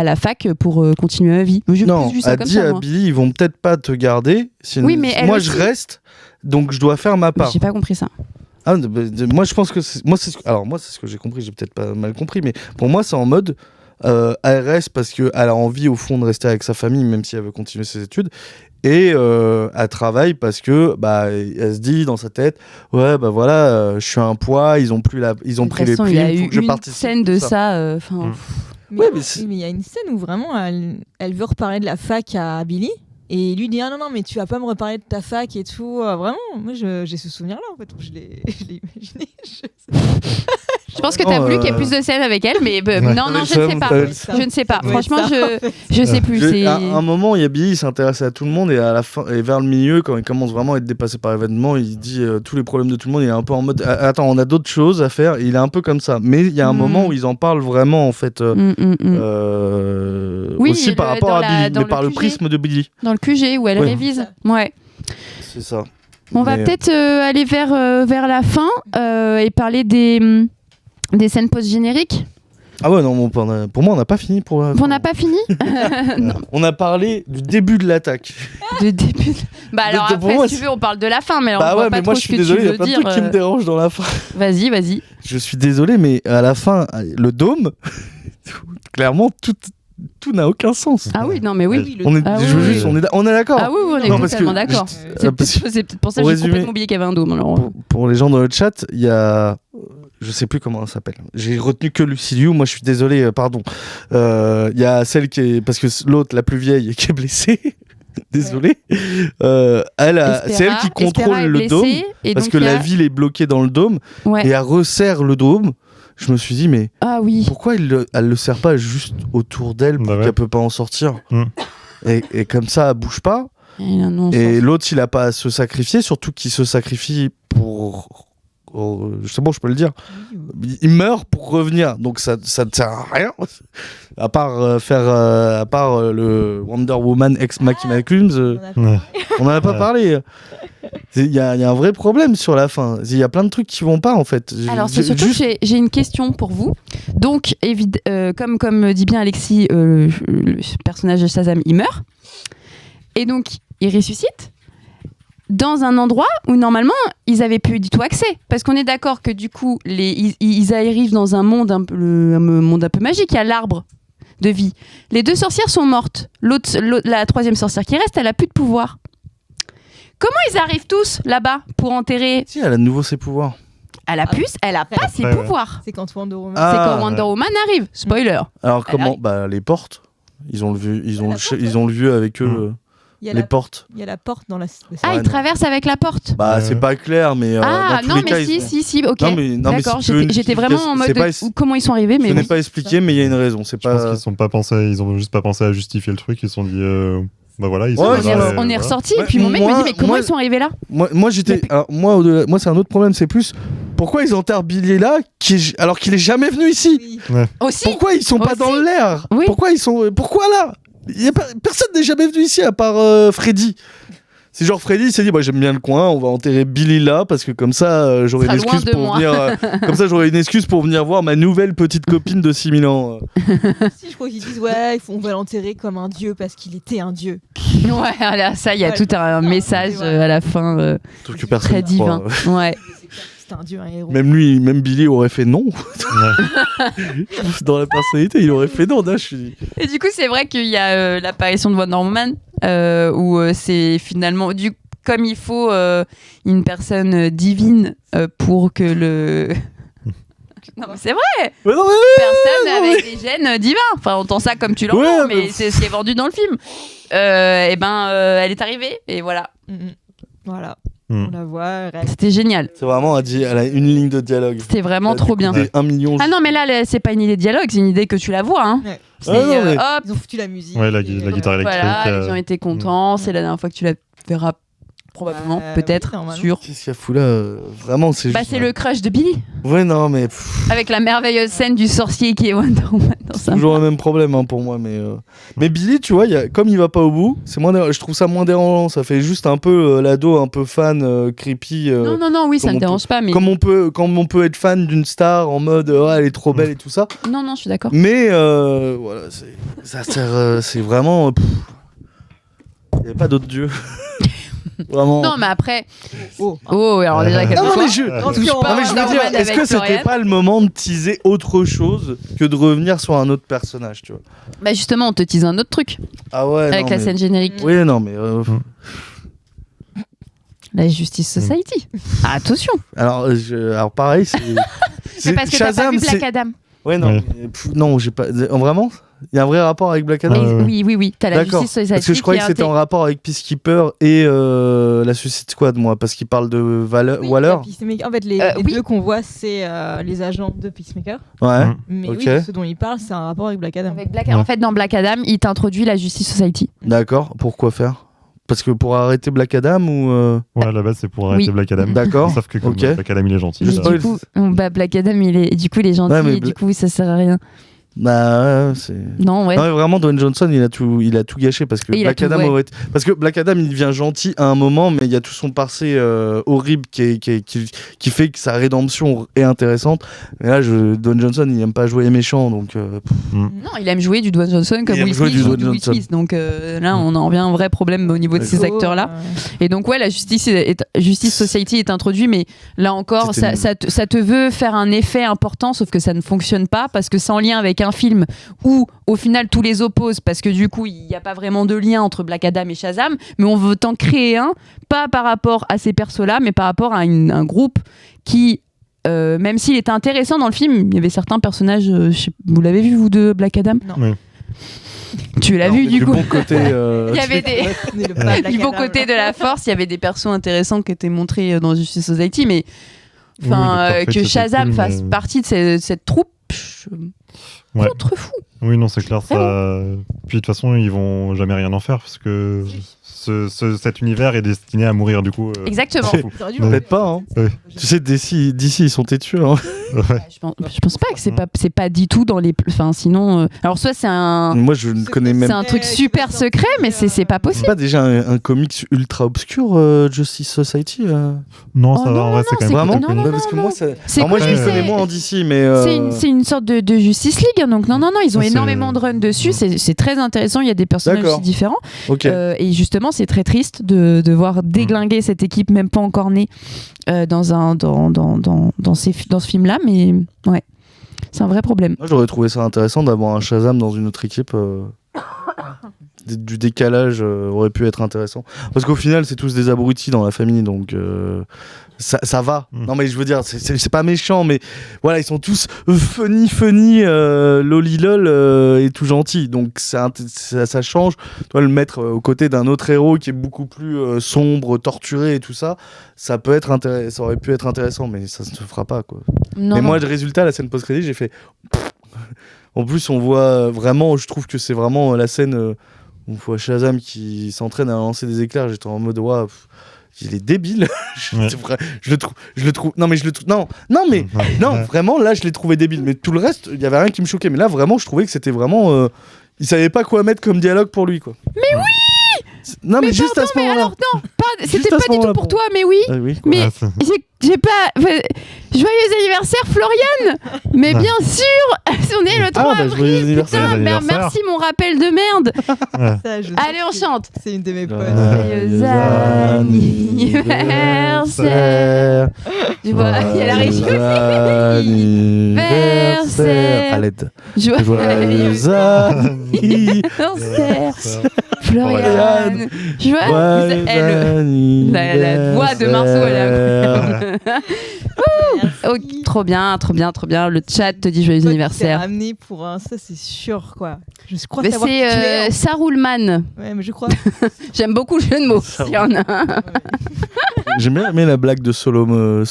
la fac pour continuer ma vie. J'ai Non, plus vu ça elle comme dit ça. à Moi. Billy, ils vont peut-être pas te garder. Oui, mais elle moi, aussi. je reste, donc je dois faire ma part. J'ai pas compris ça. Ah, moi, je pense que alors moi, c'est ce que j'ai compris. J'ai peut-être pas mal compris, mais pour moi, c'est en mode. Elle reste parce qu'elle a envie au fond de rester avec sa famille, même si elle veut continuer ses études. Et elle travaille parce que elle se dit dans sa tête, ouais, bah voilà, je suis un poids, ils ont pris les Il y a primes, eu faut que je une participe. scène de ça. Mais Ouais, oui, mais mais il y a une scène où vraiment elle veut reparler de la fac à Billy et il lui dit ah non mais tu vas pas me reparler de ta fac et tout. Vraiment, moi j'ai ce souvenir là en fait où je l'ai imaginé. Je pense que t'as voulu qu'il y ait plus de scènes avec elle, mais non, je ne sais pas. Je ne sais pas. Ouais, Franchement, ça, je sais plus. À un moment, il y a Billy, il s'intéresse à tout le monde et à la fin, et vers le milieu, quand il commence vraiment à être dépassé par l'événement, il dit tous les problèmes de tout le monde. Il est un peu en mode attends, on a d'autres choses à faire. Et il est un peu comme ça. Mais il y a un moment où ils en parlent vraiment en fait. Oui, aussi par rapport à Billy, dans mais par le QG. prisme de Billy. Dans le QG où elle Ouais. révise. Ouais. C'est ça. On va Mais, peut-être aller vers la fin et parler des scènes post-génériques. Ah ouais, non, pour moi, on n'a pas fini. On n'a pas fini. Non. On a parlé du début de l'attaque. De début. Bah alors Pour après, moi, si tu veux, on parle de la fin, mais alors Bah on voit ouais, pas mais trop moi je ce suis que désolé, tu il y a veux plein de dire. trucs qui me dérangent dans la fin. Vas-y. Je suis désolé, mais à la fin, le dôme, clairement, tout n'a aucun sens. Ah oui, non, mais oui. Oui, le- On est, Ah je veux oui, juste, oui. on est d'accord. Ah oui, on est Non, parce totalement que d'accord. je- C'est parce que peut-être pour ça que pour j'ai résumer- complètement oublié qu'il y avait un dôme. Alors. Pour les gens dans le chat, il y a. Je sais plus comment elle s'appelle. J'ai retenu que Lucy Liu. Moi, je suis désolé, pardon. Il y a celle qui est. Parce que l'autre, la plus vieille, qui est blessée. Désolé. C'est elle qui contrôle Espera est le dôme. blessée, et Parce donc que il y a- la ville est bloquée dans le dôme. Ouais. Et elle resserre le dôme. Je me suis dit, mais Ah oui. pourquoi elle le serre pas juste autour d'elle pour Bah ouais. qu'elle peut pas en sortir et comme ça, elle bouge pas. Et là, non, Et l'autre, il a pas à se sacrifier, surtout qu'il se sacrifie pour. C'est bon, je peux le dire. Il meurt pour revenir, donc ça ne sert à rien. À part le Wonder Woman ex Machina Coons, on n'en a pas parlé. Il y a un vrai problème sur la fin. Il y a plein de trucs qui vont pas en fait. Alors, c'est surtout que j'ai une question pour vous. Donc, comme dit bien Alexis, le personnage de Shazam, il meurt. Et donc, il ressuscite dans un endroit où, normalement, ils avaient plus du tout accès. Parce qu'on est d'accord que, du coup, ils arrivent dans un monde un peu magique. Il y a l'arbre de vie. Les deux sorcières sont mortes. La troisième sorcière qui reste, elle a plus de pouvoir. Comment ils arrivent tous là-bas pour enterrer... Si, elle a de nouveau ses pouvoirs. Elle a plus, elle a pas ses Ouais, ouais. pouvoirs. C'est quand Wonder Woman. Ah. C'est quand Wonder Woman arrive. Spoiler. Alors comment arrive. Bah les portes. Ils ont le vu, La porte, ils ont le vu avec eux. Il y a Les la- portes. il y a la porte dans la. Ah, Ouais, il non. traverse avec la porte. Bah c'est pas clair, mais Ah, dans tous non, les cas, mais ils si, ont- ok. Non, mais D'accord, si tu veux j'étais une vraiment en mode explication, comment ils sont arrivés, mais Ce n'est bon. pas expliqué, mais il y a une raison. C'est Je pense pas. qu'ils sont pas pensé, ils ont juste pas pensé à justifier le truc. Ils se sont dit, bah voilà, ils sont Ouais, on là, est, on est voilà. ressorti, Ouais, et puis mon mec me moi- dit, mais comment moi- ils sont arrivés là? Moi j'étais. Alors, moi c'est un autre problème. C'est plus pourquoi ils enterrent Billy là, alors qu'il est jamais venu ici. Oui. Aussi. Pourquoi ils sont pas Aussi. dans l'air? Oui. Pourquoi là? Personne n'est jamais venu ici à part Freddy. C'est genre Freddy s'est dit bah j'aime bien le coin, on va enterrer Billy là parce que comme ça j'aurai une Sera loin excuse de pour moi. venir comme ça j'aurai une excuse pour venir voir ma nouvelle petite copine de 6000 ans. Si, je crois qu'ils disent ouais, on va l'enterrer comme un dieu parce qu'il était un dieu. Ouais, voilà, ça, il y a Ouais. tout un message Ouais. À la fin Sauf que personne très ne croit. divin. Ouais. C'était un dieu, un héros. Même Billy aurait fait non. Ouais. Dans la personnalité, il aurait fait non. Là, je suis... Et du coup, c'est vrai qu'il y a l'apparition de Wonder Woman où c'est finalement comme il faut une personne divine pour que le... Non, mais c'est vrai. Personne avec des gènes divins. Enfin, on entend ça comme tu l'entends, mais c'est ce qui est vendu dans le film. Elle est arrivée et voilà. Voilà. On la voit. C'était génial. C'est vraiment, elle a une ligne de dialogue. C'était vraiment trop bien. 1 million. Ah non, mais là, c'est pas une idée de dialogue, c'est une idée que tu la vois. Hein. Ouais. Hop. Ils ont foutu la musique. Ouais, la guitare électrique. Voilà, les gens étaient contents. C'est la dernière fois que tu la verras. Probablement, peut-être, sûr. Qu'est-ce qu'il y a fou là vraiment, c'est juste... c'est le crush de Billy. Ouais, non, mais... Avec la merveilleuse scène du sorcier qui est Wonder Woman dans C'est toujours le même problème pour moi, mais Billy, tu vois, comme il va pas au bout, je trouve ça moins dérangeant. Ça fait juste un peu l'ado un peu fan, creepy. Non, oui, ça me dérange pas. Mais... Comme on peut être fan d'une star en mode elle est trop belle et tout ça. Non, je suis d'accord. Mais voilà, ça sert, c'est vraiment... Il n'y avait pas d'autre dieu. Vraiment. Non, mais après. Alors déjà, non, mais je veux dire, est-ce que c'était pas le moment de teaser autre chose que de revenir sur un autre personnage, tu vois? Bah, justement, on te tease un autre truc. Ah ouais. Avec la scène générique. Oui, non, mais. La Justice Society. Ah, attention. Alors pareil, c'est parce que t'as pas vu Black Adam. Ouais, non. Mais, non, j'ai pas. Vraiment? Il y a un vrai rapport avec Black Adam? Oui. T'as la Justice Society. Parce que je croyais que c'était en rapport avec Peacekeeper et la Suicide Squad, moi, parce qu'il parle de Waller. En fait, les deux qu'on voit, c'est les agents de Peacemaker. Ouais. Mais oui, ce dont il parle, c'est un rapport avec Black Adam. En fait, dans Black Adam, il t'introduit la Justice Society. D'accord. Pourquoi faire? Parce que pour arrêter Black Adam ou Ouais, à la base c'est pour arrêter Black Adam. D'accord. Sauf que comme Black Adam il est gentil. Du coup, Black Adam il est gentil et du coup ça sert à rien. Bah c'est. Non, ouais. Non, mais vraiment, Dwayne Johnson, il a tout gâché parce que Black Adam, il devient gentil à un moment, mais il y a tout son passé horrible qui fait que sa rédemption est intéressante. Mais là, Dwayne Johnson, il aime pas jouer les méchants, donc. Non, il aime jouer du Dwayne Johnson comme Will Smith. Donc là, on en revient à un vrai problème au niveau de ces acteurs-là. Et donc ouais, la Justice Society est introduite, mais là encore, ça te veut faire un effet important, sauf que ça ne fonctionne pas parce que c'est en lien avec un film où au final tous les opposent parce que du coup il n'y a pas vraiment de lien entre Black Adam et Shazam, mais on veut en créer un, pas par rapport à ces persos-là, mais par rapport à un groupe qui, même s'il était intéressant dans le film, il y avait certains personnages, vous l'avez vu vous de Black Adam? Non. Oui. Tu l'as vu du coup? Bon côté, il y avait du bon côté de la force, il y avait des persos intéressants qui étaient montrés dans Justice Society, mais que Shazam fasse partie de cette troupe, contre-fou. Oui, non, c'est clair. Ça... Puis de toute façon, ils vont jamais rien en faire parce que cet univers est destiné à mourir du coup. Exactement. Peut-être pas. Hein. Oui. Tu sais, d'ici, ils sont têtus. Hein. Ouais. Je pense pas que c'est pas dit tout dans les. Enfin, sinon. Alors, soit c'est un. Moi, je ne connais même. C'est un truc super secret, mais c'est pas possible. C'est pas déjà un comics ultra obscur, Justice Society Non, ça va. En vrai, c'est quand même. Vraiment. Parce que moi, moi, je connais moins en DC, mais. C'est une sorte de Justice League. Donc, non, ils ont énormément de runs dessus. C'est très intéressant. Il y a des personnages aussi différents. Okay. Et justement, c'est très triste de voir déglinguer cette équipe, même pas encore née, dans ce film-là. Mais ouais, c'est un vrai problème. Moi, j'aurais trouvé ça intéressant d'avoir un Shazam dans une autre équipe. Du décalage aurait pu être intéressant. Parce qu'au final, c'est tous des abrutis dans la famille, donc ça va. Non, mais je veux dire, c'est pas méchant, mais voilà, ils sont tous funny, lolilol et tout gentils. Donc ça change. Tu vois, le mettre aux côtés d'un autre héros qui est beaucoup plus sombre, torturé et tout ça, ça aurait pu être intéressant, mais ça ne se fera pas, quoi. Non, moi, le résultat, la scène post-crédit, j'ai fait. En plus, on voit vraiment, je trouve que c'est vraiment la scène où on voit Shazam qui s'entraîne à lancer des éclairs. J'étais en mode, waouh, il est débile. Je le trouve. Non, mais je le trouve. Non, vraiment, là, je l'ai trouvé débile. Mais tout le reste, il y avait rien qui me choquait. Mais là, vraiment, je trouvais que c'était vraiment. Il savait pas quoi mettre comme dialogue pour lui, quoi. Mais oui! Non, mais juste pardon, à ce moment-là. Alors, non, c'était pas du tout pour toi, mais oui. Ah, oui, mais J'ai pas. Joyeux anniversaire, Florian. Mais bien sûr, on est le 3 bah, joyeux avril. anniversaire. Putain, Joyeux anniversaire. merci mon rappel de merde. Ça, je sais Allez, on que chante. C'est une de mes potes. Joyeux anniversaire. Tu vois, il y a la régie aussi. Anniversaire. À l'aide. Joyeux anniversaire. Florian. Joyeux la voix de Marceau, elle est incroyable. Oh, trop bien. Le chat te dit joyeux anniversaire. Amené pour un, ça c'est sûr quoi. Je crois Mais savoir qui tu es. c'est Saroulman. Ouais, mais je crois. J'aime beaucoup le jeu de mots. Il y en a un. J'ai bien aimé la blague de Solomon.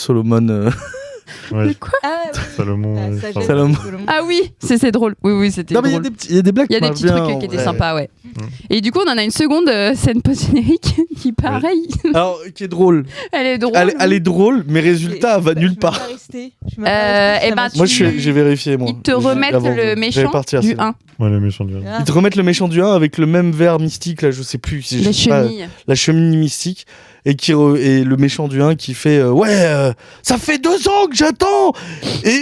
Ouais, Quoi Ah, Salomon. Ah, ouais, ça, pardon. Salomon. Ah oui, c'est drôle. Oui, c'était Non, mais drôle. il y a des blagues Il y a des marchent petits bien, trucs en qui étaient vrai. sympas, ouais. Et du coup, on en a une seconde scène post-générique qui, pareil, Alors, qui est drôle. elle est drôle. Elle est drôle, mais résultat, elle va nulle part. Moi, j'ai vérifié, moi. Ils te remettent Avant, le j'allais méchant partir, du c'est- 1. Ouais, le méchant du Ils te remettent le méchant du 1 avec le même verre mystique, là, je sais plus. si je Les sais pas, chenilles. la chenille mystique. Et le méchant du 1 qui fait ça fait 2 ans que j'attends et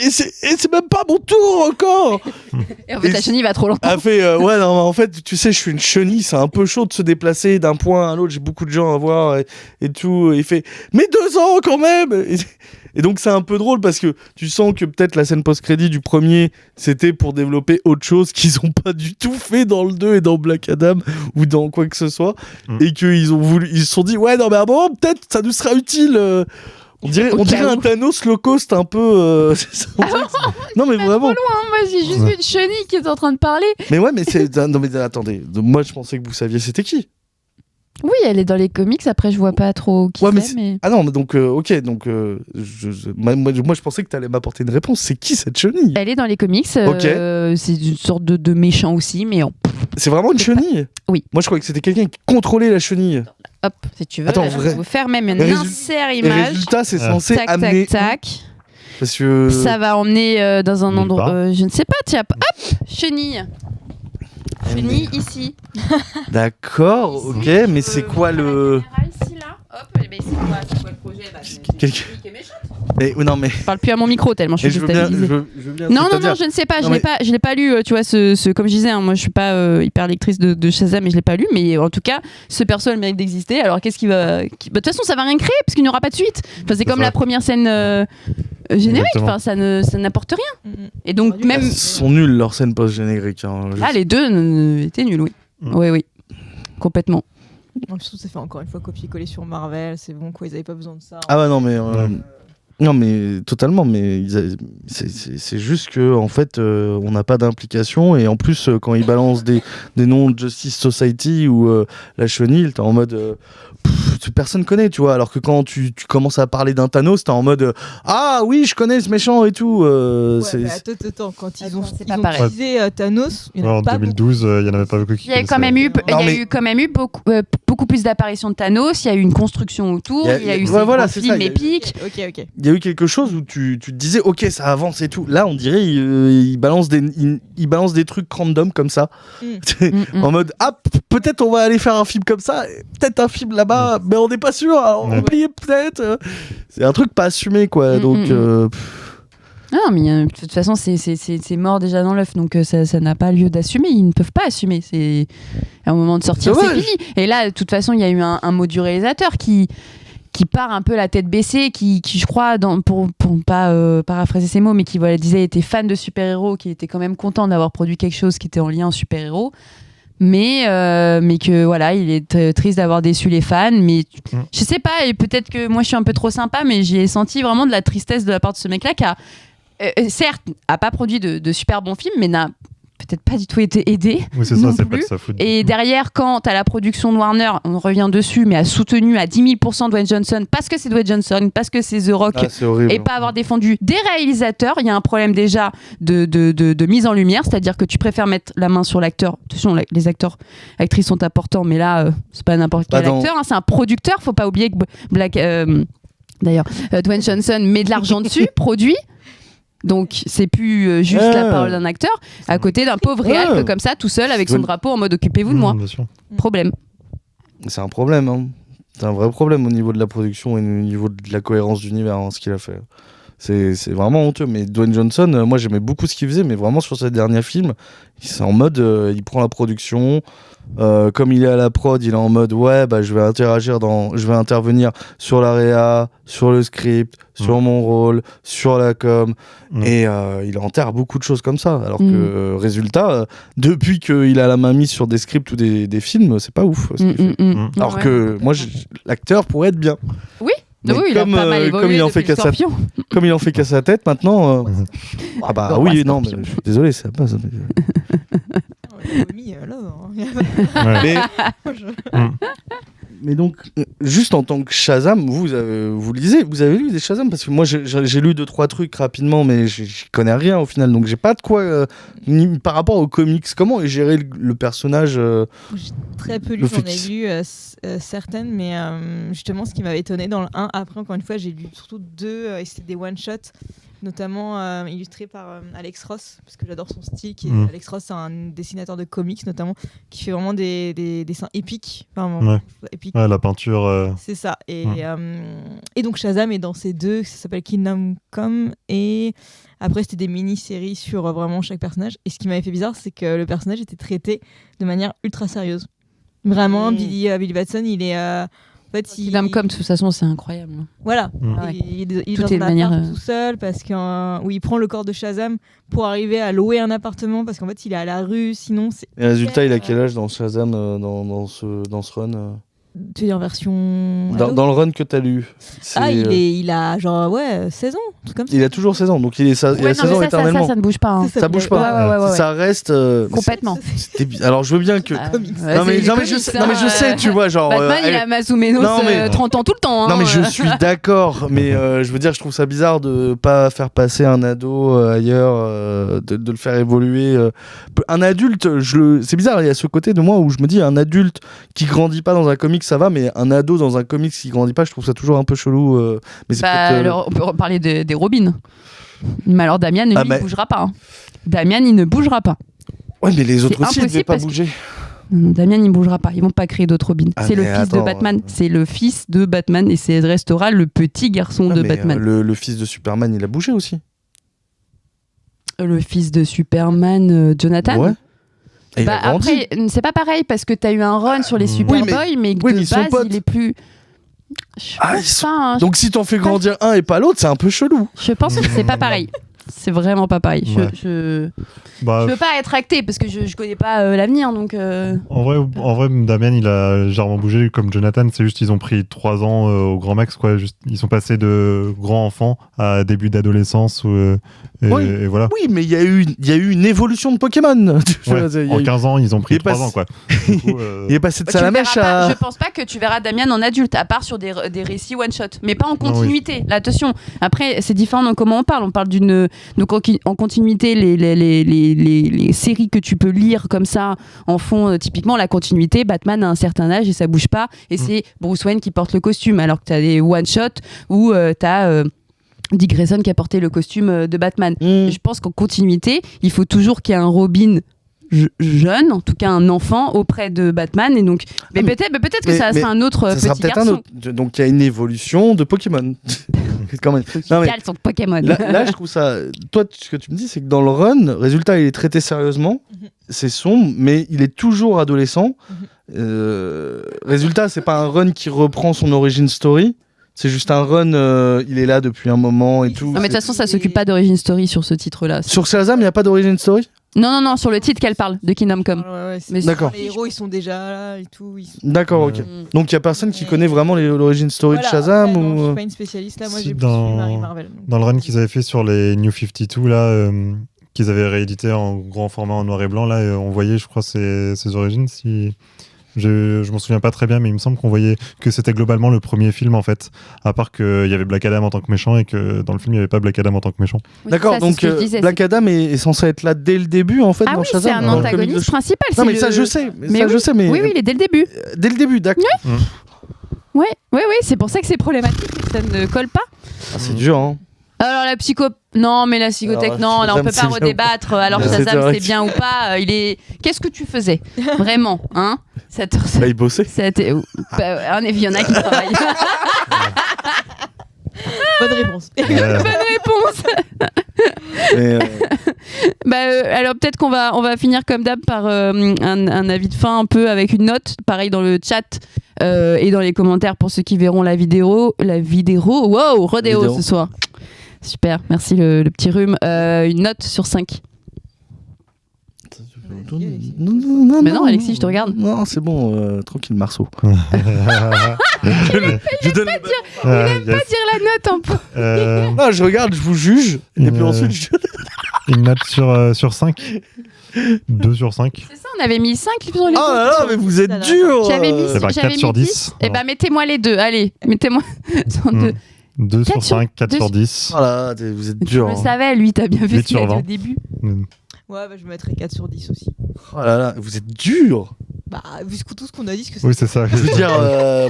c'est même pas mon tour encore. Et en fait, Et la chenille va trop longtemps. Elle fait non, en fait tu sais je suis une chenille, c'est un peu chaud de se déplacer d'un point à l'autre, j'ai beaucoup de gens à voir et tout. Et il fait mais 2 ans quand même. Et donc c'est un peu drôle parce que tu sens que peut-être la scène post-crédit du premier c'était pour développer autre chose qu'ils ont pas du tout fait dans le 2 et dans Black Adam ou dans quoi que ce soit. Et qu'ils ils se sont dit ouais non mais à un moment peut-être ça nous sera utile. On dirait un Thanos low cost un peu. Non mais vraiment. Trop loin, moi j'ai juste vu une chenille qui est en train de parler. Mais ouais mais c'est non mais attendez, moi je pensais que vous saviez c'était qui. Oui, elle est dans les comics. Après, je vois pas trop qui Ouais, mais c'est, mais ah non mais donc ok donc moi je pensais que t'allais m'apporter une réponse. C'est qui cette chenille? elle est dans les comics. Ok. C'est une sorte de méchant aussi, mais C'est vraiment une chenille? Oui. Moi je croyais que c'était quelqu'un qui contrôlait la chenille. hop, si tu veux. Attends, là, vrai. je vais vous faire même une Les insert Et image. résultat c'est Ah. censé Tac, amener tac, tac. parce que Ça va emmener dans un Nulle endroit. part. Je ne sais pas, tiens. Hop, chenille. Chenille ici. D'accord, ok, mais c'est quoi le Ici, là. Hop, mais c'est quoi le projet Quelqu'un- Mais non mais Je parle plus à mon micro tellement je et suis je veux bien déstabilisée. je veux bien Non, c'est-à-dire- je ne sais pas, Non, je l'ai pas lu, tu vois, comme je disais, hein, moi je suis pas hyper lectrice de Shazam, mais je l'ai pas lu, mais en tout cas, ce perso, elle mérite d'exister, alors qu'est-ce qu'il va... De toute façon, ça va rien créer, parce qu'il n'y aura pas de suite. Enfin, c'est comme ça. la première scène générique, Exactement. enfin, ça n'apporte rien. Et donc, Ils même... Ils sont nuls leurs scènes post-génériques. Hein. Ah, les deux étaient nuls, oui. Oui, complètement. Je trouve que ça fait encore une fois copier-coller sur Marvel. C'est bon quoi, ils avaient pas besoin de ça. Ah ouais non mais non mais totalement mais c'est juste que en fait on n'a pas d'implication et en plus quand ils balancent des noms de Justice Society ou la chenille t'es en mode personne connaît tu vois alors que quand tu commences à parler d'un Thanos t'es en mode ah oui je connais ce méchant et tout Ouais, c'est- mais attends, quand ils ont, c'est ils pas ont pareil. utilisé Thanos, il y en a En pas 2012, il n'y en avait pas beaucoup qui Il y a quand même eu, Non, mais- quand même eu beaucoup plus d'apparitions de Thanos, il y a eu une construction autour, il y a eu ces ouais, voilà, gros c'est films ça, il y a eu- épiques. Ok. il y a eu quelque chose où tu te disais ok ça avance et tout là on dirait ils balancent des trucs random comme ça en mode ah peut-être on va aller faire un film comme ça peut-être un film là-bas mais on n'est pas sûr alors Ouais. oubliez peut-être c'est un truc pas assumé quoi donc Non, mais de toute façon, c'est mort déjà dans l'œuf, donc ça n'a pas lieu d'assumer. Ils ne peuvent pas assumer. C'est à un moment de sortir, c'est Dommage. fini. Et là, de toute façon, il y a eu un mot du réalisateur qui part un peu la tête baissée, qui je crois, pour pas paraphraser ses mots, mais qui disait était fan de super-héros, qui était quand même content d'avoir produit quelque chose qui était en lien en super-héros. Mais que voilà, il est triste d'avoir déçu les fans. Mais je sais pas, et peut-être que moi je suis un peu trop sympa, mais j'ai senti vraiment de la tristesse de la part de ce mec-là qui a, certes, a pas produit de super bons films, mais n'a peut-être pas du tout été aidé. Oui, c'est non ça, c'est pas plus. de sa faute. Et derrière, quand à la production de Warner, on revient dessus, mais a soutenu à 10 000% Dwayne Johnson, parce que c'est Dwayne Johnson, parce que c'est The Rock, c'est horrible et pas avoir défendu des réalisateurs, il y a un problème déjà de mise en lumière, c'est-à-dire que tu préfères mettre la main sur l'acteur. Attention, les acteurs, actrices sont importants, mais là, c'est pas n'importe quel acteur, hein, c'est un producteur, faut pas oublier que Dwayne Johnson met de l'argent dessus, produit. Donc c'est plus juste la parole d'un acteur à côté d'un pauvre réal comme ça tout seul avec son drapeau en mode occupez-vous de moi. Bien sûr. Problème. c'est un problème hein. C'est un vrai problème au niveau de la production et au niveau de la cohérence d'univers, ce qu'il a fait. C'est vraiment honteux. Mais Dwayne Johnson, moi j'aimais beaucoup ce qu'il faisait, mais vraiment sur ses derniers films, c'est en mode, il prend la production, comme il est à la prod, il est en mode, ouais, bah, je vais intervenir sur la réa, sur le script, sur mon rôle, sur la com, et il enterre beaucoup de choses comme ça. Alors que, résultat, depuis qu'il a la main mise sur des scripts ou des films, c'est pas ouf. Ce qu'il fait. Alors que moi, l'acteur pourrait être bien. Oui. Mais oui, il a pas mal évolué comme il en fait depuis Scorpion. comme il en fait qu'à sa tête maintenant. Ah bah Bon, oui, bah, non, mais je suis désolé, c'est pas ça. Mais donc, juste en tant que Shazam, vous avez lu des Shazam? Parce que moi, j'ai lu 2-3 trucs rapidement, mais j'y connais rien au final. Donc, j'ai pas de quoi, par rapport aux comics, comment est géré le personnage J'ai très peu lu, j'en ai lu certaines, mais justement, ce qui m'avait étonné dans le 1, après, encore une fois, j'ai lu surtout 2, et c'était des one-shots, notamment illustrés par Alex Ross, parce que j'adore son style. Alex Ross, c'est un dessinateur de comics, notamment, qui fait vraiment des dessins épiques. Enfin, épiques. Ouais, la peinture. C'est ça. Et donc Shazam est dans ces 2, ça s'appelle Kingdom Come, et après c'était des mini-séries sur vraiment chaque personnage. Et ce qui m'avait fait bizarre, c'est que le personnage était traité de manière ultra sérieuse. Vraiment, Billy Batson, il est... en fait, Kingdom Come, de toute façon, c'est incroyable. Voilà. Ouais. Il est dans un appart tout seul, parce où il prend le corps de Shazam pour arriver à louer un appartement, parce qu'en fait, il est à la rue, sinon... Et résultat, il a quel âge dans Shazam, dans ce run Tu veux dire version... Dans le run que t'as lu. Il a genre 16 ans, tout comme ça. Il a toujours 16 ans, donc il a 16 ans éternellement. Ça ne bouge pas. Ça bouge pas. Ouais. Ça reste... Complètement. Alors je veux bien que... Non mais je sais, tu vois, genre... Batman, il a Masumenos 30 ans tout le temps. Non mais je suis d'accord, mais je veux dire, je trouve ça bizarre de pas faire passer un ado ailleurs, de le faire évoluer. Un adulte, c'est bizarre, il y a ce côté de moi où je me dis, un adulte qui grandit pas dans un comic, ça va, mais un ado dans un comic qui grandit pas, je trouve ça toujours un peu chelou. Mais on peut reparler des Robins. Mais alors Damian, il ne bougera pas. Damian, il ne bougera pas. Ouais, mais les autres aussi, ils ne devaient pas bouger. Non, Damian, il ne bougera pas. Ils vont pas créer d'autres Robins. C'est le fils de Batman. C'est le fils de Batman et c'est restera le petit garçon de Batman. Le fils de Superman, il a bougé aussi. Le fils de Superman, Jonathan. Ouais. Après, c'est pas pareil parce que t'as eu un run sur les Superboy, mais de base, il est plus. Donc si t'en fais grandir un et pas l'autre, c'est un peu chelou. Je pense que c'est pas pareil. C'est vraiment pas pareil. Je veux pas être acté parce que je connais pas l'avenir. Donc En vrai, Damian, il a légèrement bougé comme Jonathan. C'est juste ils ont pris 3 ans au grand max. Ils sont passés de grands enfants à début d'adolescence. Et voilà. Oui, mais il y a eu une évolution de Pokémon. En 15 ans, ils ont pris 3 ans. Quoi. Coup, il est passé de Salamèche à... Je pense pas que tu verras Damian en adulte, à part sur des récits one-shot. Mais pas en continuité. Là, attention. Après, c'est différent dans comment on parle. On parle d'une... Donc en continuité, les séries que tu peux lire comme ça en font typiquement la continuité. Batman a un certain âge et ça bouge pas. Et c'est Bruce Wayne qui porte le costume. Alors que tu as des one-shots où tu as... Dick Grayson qui a porté le costume de Batman. Je pense qu'en continuité, il faut toujours qu'il y ait un Robin jeune, en tout cas un enfant auprès de Batman. Et donc, peut-être que ça sera un autre petit garçon. Donc il y a une évolution de Pokémon. Quand même. Non, mais son Pokémon. Là, je trouve ça. Toi, ce que tu me dis, c'est que dans le run, résultat, il est traité sérieusement. C'est sombre, mais il est toujours adolescent. Résultat, c'est pas un run qui reprend son origin story. C'est juste un run, il est là depuis un moment et tout. Non, mais de toute façon, ça s'occupe pas d'origin story sur ce titre-là. Sur Shazam, il n'y a pas d'origin story ? Non, sur le titre qu'elle parle, de Kingdom Come. Mais d'accord. Les héros, ils sont déjà là et tout. D'accord, ok. Donc il n'y a personne qui connaît vraiment l'origin story de Shazam ou... Je suis pas une spécialiste là, moi j'ai plus suivi Marie Marvel. Dans le run qu'ils avaient fait sur les New 52, là, qu'ils avaient réédité en grand format en noir et blanc, là, on voyait, je crois, ses origines. Je m'en souviens pas très bien, mais il me semble qu'on voyait que c'était globalement le premier film en fait, à part qu'il y avait Black Adam en tant que méchant et que dans le film il n'y avait pas Black Adam en tant que méchant. Oui, d'accord, donc Black Adam est censé être là dès le début en fait dans Shazam. C'est un antagoniste principal. Non mais ça je sais. Oui, il est dès le début. Dès le début, d'accord. Oui, c'est pour ça que c'est problématique, que ça ne colle pas. C'est dur, hein. Alors la non, mais la psychothèque, Alors, non, là on peut Shazam, pas c'est bien. redébattre. Alors Ouais, c'est Shazam, vrai. c'est bien ou pas. Qu'est-ce que tu faisais vraiment, hein? Bah, il bossait. Il y en a qui travaillent. Bonne réponse. Bonne réponse. Mais, Alors peut-être qu'on va finir comme d'hab par un avis de fin un peu avec une note, pareil dans le chat et dans les commentaires pour ceux qui verront la vidéo. Wow, rodéo Vidéo. ce soir. Super, merci le petit rhume. Une note sur 5. non, Mais non, Alexis, je te regarde. Non, c'est bon, tranquille, Marceau. Je donne Pas dire la note un peu. Non, je regarde, je vous juge, et puis ensuite je... Une note sur 5. 2 sur 5. C'est ça, on avait mis 5 sur les Oh là là, mais vous êtes Alors, dur. J'avais mis, C'est pas j'avais 4 sur mis 10. Eh ben mettez-moi les deux, allez, mettez-moi sur deux. 2 sur 4 sur 5, 4 sur 10. Oh là là, vous êtes Tu dur. le hein. savais, lui, t'as bien vu 8 ce qu'il a sur dit 20. au début. Ouais, bah, je mettrais 4 sur 10 aussi. Oh là là, vous êtes dur. Bah, vu tout ce qu'on a dit, ce que Oui, c'est ça. Je veux dire,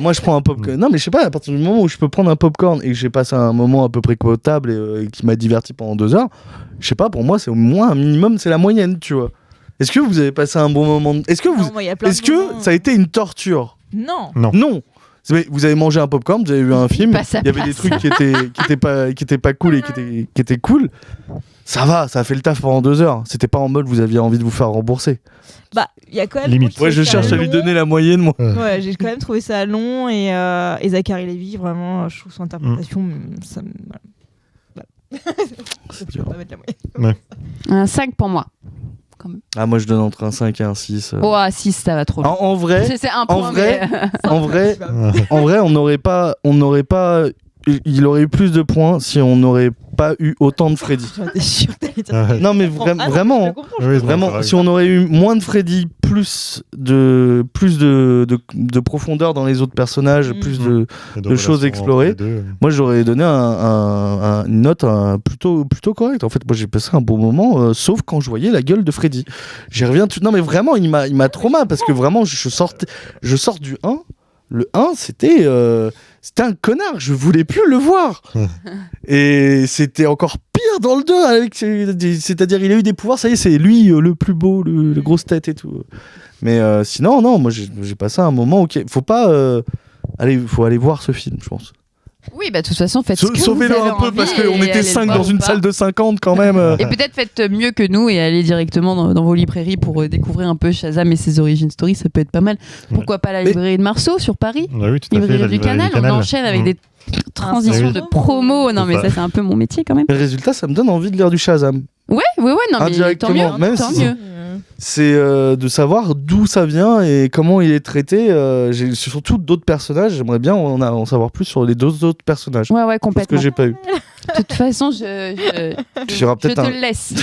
moi je prends un popcorn. Non, mais je sais pas, à partir du moment où je peux prendre un popcorn et que j'ai passé un moment à peu près potable et qui m'a diverti pendant 2 heures, je sais pas, pour moi c'est au moins un minimum, c'est la moyenne, tu vois. Est-ce que vous avez passé un bon moment Est-ce que, Non, moi, y a plein de Est-ce que moments. ça a été une torture Non. Non. Mais vous avez mangé un popcorn, vous avez vu un film, Pas sa il y avait des place. trucs qui étaient pas cool et qui étaient cool. Ça va, ça a fait le taf pendant 2 heures. C'était pas en mode vous aviez envie de vous faire rembourser. Bah, il y a quand même. Limite. moi, Ouais, je trouvé ça cherche à lui long. donner la moyenne, moi. Ouais, j'ai quand même trouvé ça long et Zachary Levi, vraiment, je trouve son interprétation, ça me. Voilà. Je peux pas mettre la moyenne. Un 5 pour moi. Ah, moi je donne entre un 5 et un 6. Oh, 6, ça va trop. En vrai, C'est un en point, vrai, mais... en vrai, on n'aurait pas, il aurait eu plus de points si on n'aurait pas eu autant de Freddy. J'étais sûre que t'allais dire Ouais. ça. Non, mais Ah non, vraiment, je comprends, Oui, je non, vraiment, c'est vrai. si on aurait eu moins de Freddy, plus de profondeur dans les autres personnages, Mm. plus Mm. de, Il y a de choses relations explorées. entre les deux. moi j'aurais donné une note plutôt correcte. En fait, moi j'ai passé un bon moment, sauf quand je voyais la gueule de Freddy. J'y reviens tout. Non, mais vraiment, il m'a trop mal parce que vraiment, je sors du 1. Le 1, c'était un connard, je voulais plus le voir. Et c'était encore pire dans le 2, c'est-à-dire il a eu des pouvoirs, ça y est, c'est lui le plus beau, le grosse tête et tout. Mais sinon, non, moi j'ai passé un moment, ok, faut aller voir ce film, je pense. Oui, bah de toute façon, faites ce que vous Sauvez-le avez un peu envie parce et qu'on allez était le 5 voir dans ou une pas. salle de 50 quand même. Et peut-être faites mieux que nous et allez directement dans vos librairies pour découvrir un peu Shazam et ses origin stories, ça peut être pas mal. Pourquoi pas la librairie de Marceau sur Paris, Ah oui, tout à fait. librairie la du librairie Canal, on enchaîne avec des transitions Ah, de oui. promo. Non C'est mais ça. ça c'est un peu mon métier quand même. Le résultat, ça me donne envie de lire du Shazam. Ouais, non mais tant Indirectement, mieux, même tant si- mieux. C'est de savoir d'où ça vient et comment il est traité. J'ai surtout d'autres personnages. J'aimerais bien en savoir plus sur les deux autres personnages. Ouais, Parce que complètement. j'ai pas eu. De toute façon, je Il y aura peut-être te un. le laisse.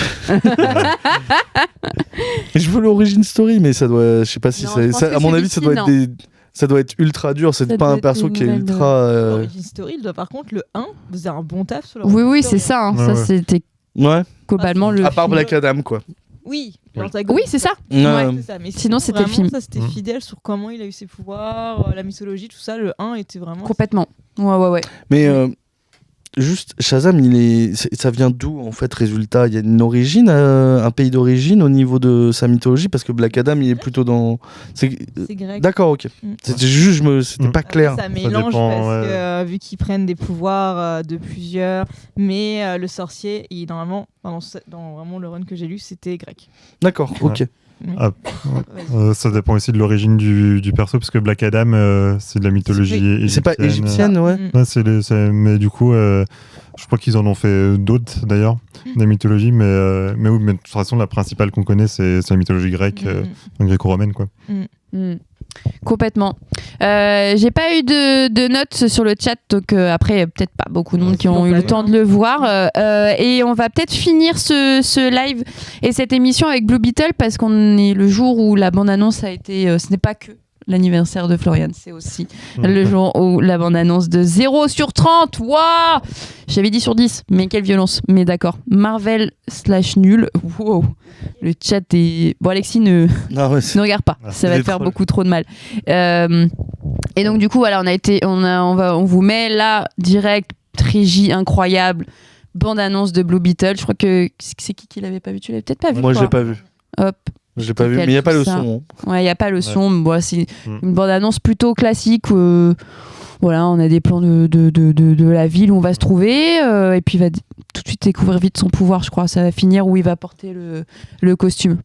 Je veux l'origin story, mais ça doit. Je sais pas si Non, ça- je pense ça- que à mon avis, celui-ci, ça doit être ultra dur. C'est Ça pas doit un être perso une qui est nouvelle, ultra. Origin Story, il doit par contre le 1 faisait un bon taf sur Oui, l'origin c'est story. ça. Ouais, Ça, ouais. c'était Ouais. globalement le. À part film. Black Adam, quoi. Oui, Oui. l'antagoniste. Oui, c'est ça. Ouais. C'est ça, mais Sinon, c'était le vraiment, film. Ça, c'était Mm. fidèle sur comment il a eu ses pouvoirs, la mythologie, tout ça. Le 1 était vraiment. Complètement. Ouais. Mais juste, Shazam, ça vient d'où en fait, résultat? Il y a une origine, un pays d'origine au niveau de sa mythologie, parce que Black Adam, il est plutôt dans. C'est grec. D'accord, ok. Mm. C'était juste, c'était Mm. pas clair. Ça mélange dépend, parce ouais. que vu qu'ils prennent des pouvoirs de plusieurs, mais le sorcier, il normalement dans vraiment le run que j'ai lu, c'était grec. D'accord, ok. Vas-y. Ça dépend aussi de l'origine du perso, parce que Black Adam, c'est de la mythologie C'est pas égyptienne, ouais. Mm. Ouais, mais du coup, je crois qu'ils en ont fait d'autres d'ailleurs, de la mythologie, mais oui, mais de toute façon, la principale qu'on connaît, c'est la mythologie grecque, gréco-romaine, quoi. Complètement. J'ai pas eu de notes sur le chat, donc après peut-être pas beaucoup de monde qui ont eu le temps de le voir. Et on va peut-être finir ce live et cette émission avec Blue Beetle parce qu'on est le jour où la bande-annonce a été. Ce n'est pas que l'anniversaire de Florian, c'est aussi le jour où la bande-annonce de 0 sur 30. Waouh! J'avais dit sur 10, mais quelle violence. Mais d'accord. Marvel/nul. Wow. Le chat est. Bon, Alexis, ne regarde pas. Ça va des te faire trolls. beaucoup trop de mal. Et donc, du coup, voilà, on vous met là, direct, régie incroyable. bande-annonce de Blue Beetle. Je crois que c'est qui l'avait pas vu? Tu l'avais peut-être pas vu. Moi, je toi. l'ai pas vu. Hop. Je l'ai pas vu, mais il n'y a pas le son. Ouais, il n'y a pas le son. Bon, c'est Mm. une bande-annonce plutôt classique. Voilà, on a des plans de la ville où on va se trouver. Et puis, il va tout de suite découvrir vite son pouvoir, je crois. Ça va finir où il va porter le costume.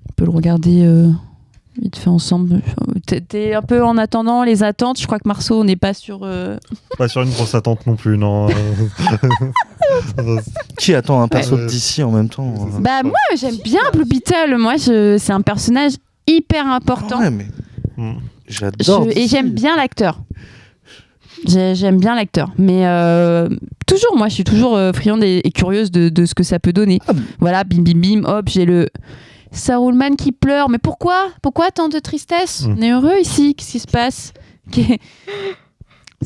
On peut le regarder vite fait ensemble. T'es un peu en attendant les attentes. Je crois que Marceau, on n'est pas sur... Pas sur une grosse attente non plus, non. Qui attend un perso Ouais. d'ici en même temps Bah, moi, j'aime bien Blue Beetle. Moi, c'est un personnage hyper important. Ouais, mais Mm. j'adore. Et DC. j'aime bien l'acteur. J'aime bien l'acteur. Mais toujours, moi, je suis toujours friande et curieuse de ce que ça peut donner. Ah, Voilà, bim, bim, bim, hop, j'ai le Saruman qui pleure. Mais pourquoi? Pourquoi tant de tristesse? On est heureux ici. Qu'est-ce qui se passe?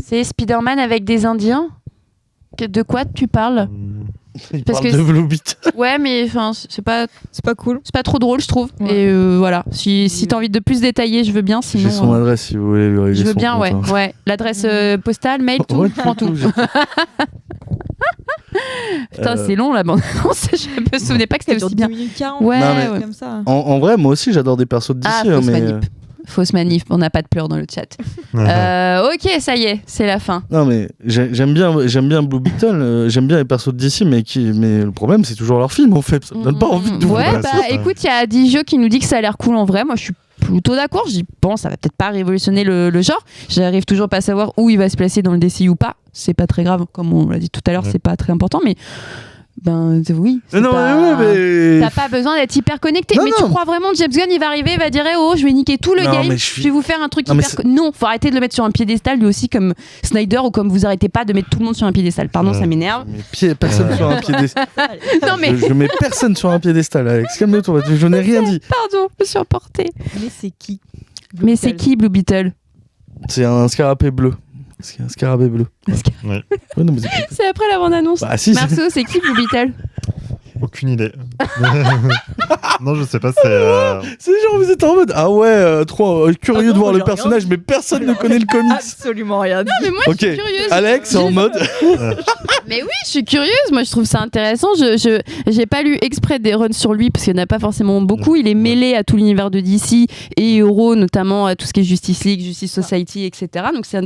C'est Spider-Man avec des Indiens? De quoi tu parles? Il parce parle que de Blue Beetle. Ouais, mais enfin, c'est pas cool. trop drôle, je trouve. Ouais. Et voilà, si t'as envie de plus détailler, je veux bien. Sinon, J'ai son adresse si vous voulez lui régler je veux son bien, compte, ouais. hein. Ouais. L'adresse postale, mail, tout, Ouais, je prends tout. j'ai- Putain, c'est long la bande annonce. Je me souvenais pas que Ça c'était dure aussi 2 bien. minutes 40. Ouais, Non, mais- ouais. Comme ça. En vrai, moi aussi, j'adore des persos de DC. Ah, hein, fausse mais... manip. Fausse manif, on n'a pas de pleurs dans le chat. Ok, ça y est, c'est la fin. Non, mais j'aime bien Blue Beetle, j'aime bien les persos de DC, mais le problème, c'est toujours leur film, en fait. Ça me donne pas envie de Ouais, Ouais, bah c'est ça. écoute, il y a Digio qui nous dit que ça a l'air cool en vrai. Moi, je suis plutôt d'accord. Je dis, bon, ça va peut-être pas révolutionner le genre. J'arrive toujours pas à savoir où il va se placer dans le DCU ou pas. C'est pas très grave, comme on l'a dit tout à l'heure, Ouais. c'est pas très important, mais ben oui. c'est Non, pas- mais... T'as pas besoin d'être hyper connecté. Non, mais tu non. crois vraiment que James Gunn il va arriver, il va dire oh je vais niquer tout le Non, game, mais je vais vous faire un truc Non, mais hyper. Non, faut arrêter de le mettre sur un piédestal lui aussi comme Snyder ou comme vous arrêtez pas de mettre tout le monde sur un piédestal. Pardon, Ouais. ça m'énerve. Personne sur un piédestal. Non mais Je mets personne sur un piédestal, Alex. Calme-toi, je n'ai rien dit. pardon, je suis emportée. Mais c'est qui Mais c'est qui Blue Beetle? C'est un scarabée bleu. C'est un scarabée bleu. Ouais. Ouais, non, mais c'est- C'est après la bande annonce. Bah, si, c'est- Marceau, c'est qui Blue Beetle? Aucune idée. Non, je sais pas, c'est. C'est genre, vous êtes en mode ah ouais, trop curieux Ah non, de voir j'ai le rien personnage, dit. mais personne ne connaît le comics. Absolument rien dit. Mais moi Ok, je suis curieuse. Alex est en mode. Mais oui, je suis curieuse. Moi, je trouve ça intéressant. J'ai pas lu exprès des runs sur lui parce qu'il n'y en a pas forcément beaucoup. Il est mêlé à tout l'univers de DC et Euro, notamment à tout ce qui est Justice League, Justice Society, etc. Donc c'est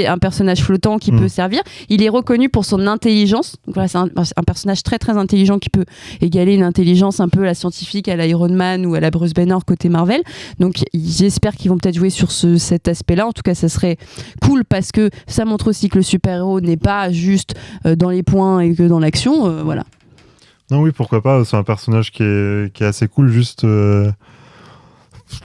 un personnage flottant qui peut servir. Il est reconnu pour son intelligence. Donc voilà, c'est un personnage très très intelligent qui peut égaler une intelligence un peu à la scientifique, à la Iron Man ou à la Bruce Banner côté Marvel. Donc j'espère qu'ils vont peut-être jouer sur cet aspect-là. En tout cas, ça serait cool parce que ça montre aussi que le super-héros n'est pas juste dans les points et que dans l'action. Voilà. Non, oui, pourquoi pas. C'est un personnage qui est assez cool. Juste,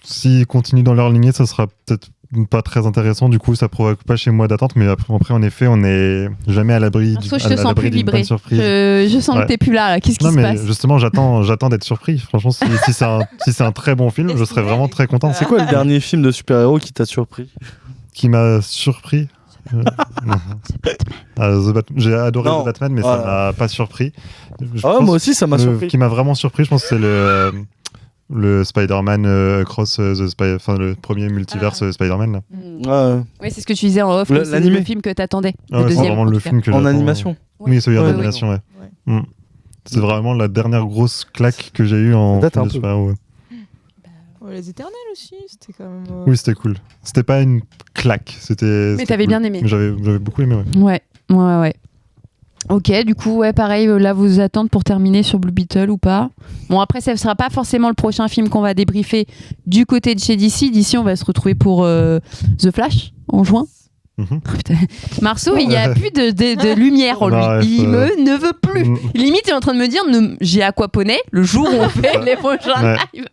s'ils continuent dans leur lignée, ça sera peut-être pas très intéressant. Du coup, ça provoque pas chez moi d'attente. Mais après, en effet, on n'est jamais à l'abri Marceau, je te sens plus d'une vibrer. bonne surprise. Je sens Ouais. que t'es plus là. Qu'est-ce qui Non, se mais passe? justement, j'attends d'être surpris. Franchement, si c'est un très bon film, je serais vraiment très content. C'est quoi le dernier film de super-héros qui t'a surpris? Qui m'a surpris. J'ai adoré Non. The Batman, mais Voilà. ça m'a pas surpris. Je Ah, pense moi aussi, ça m'a le- surpris. Qui m'a vraiment surpris, je pense que c'est le Spider-Man Across le premier multiverse Spider-Man. Là. Ouais, Oui, c'est ce que tu disais en off. c'est l'animé. le film que t'attendais. Ah le ouais, c'est deuxième. vraiment en le tout cas. film que en j'attends. animation. Oui, celui en Ouais, animation, ouais. Ouais. Mm. C'est vraiment la dernière grosse claque que j'ai eue en Ça date film un de peu. super-héros, ouais. Ouais, les Éternels aussi, c'était quand même. Oui, c'était cool. C'était pas une claque. Mais t'avais bien aimé. Mais j'avais beaucoup aimé, ouais. Ouais. Ok, du coup, ouais, pareil, là, vous attendez pour terminer sur Blue Beetle ou pas? Bon, après, ça ne sera pas forcément le prochain film qu'on va débriefer du côté de chez DC. D'ici, on va se retrouver pour The Flash en juin. Mhm. Oh, putain. Marceau, il n'y a plus de lumière en lui. Bref, Il ne veut plus. Mm. Limite, il est en train de me dire j'ai aquaponé le jour où on fait les prochains Ouais. lives.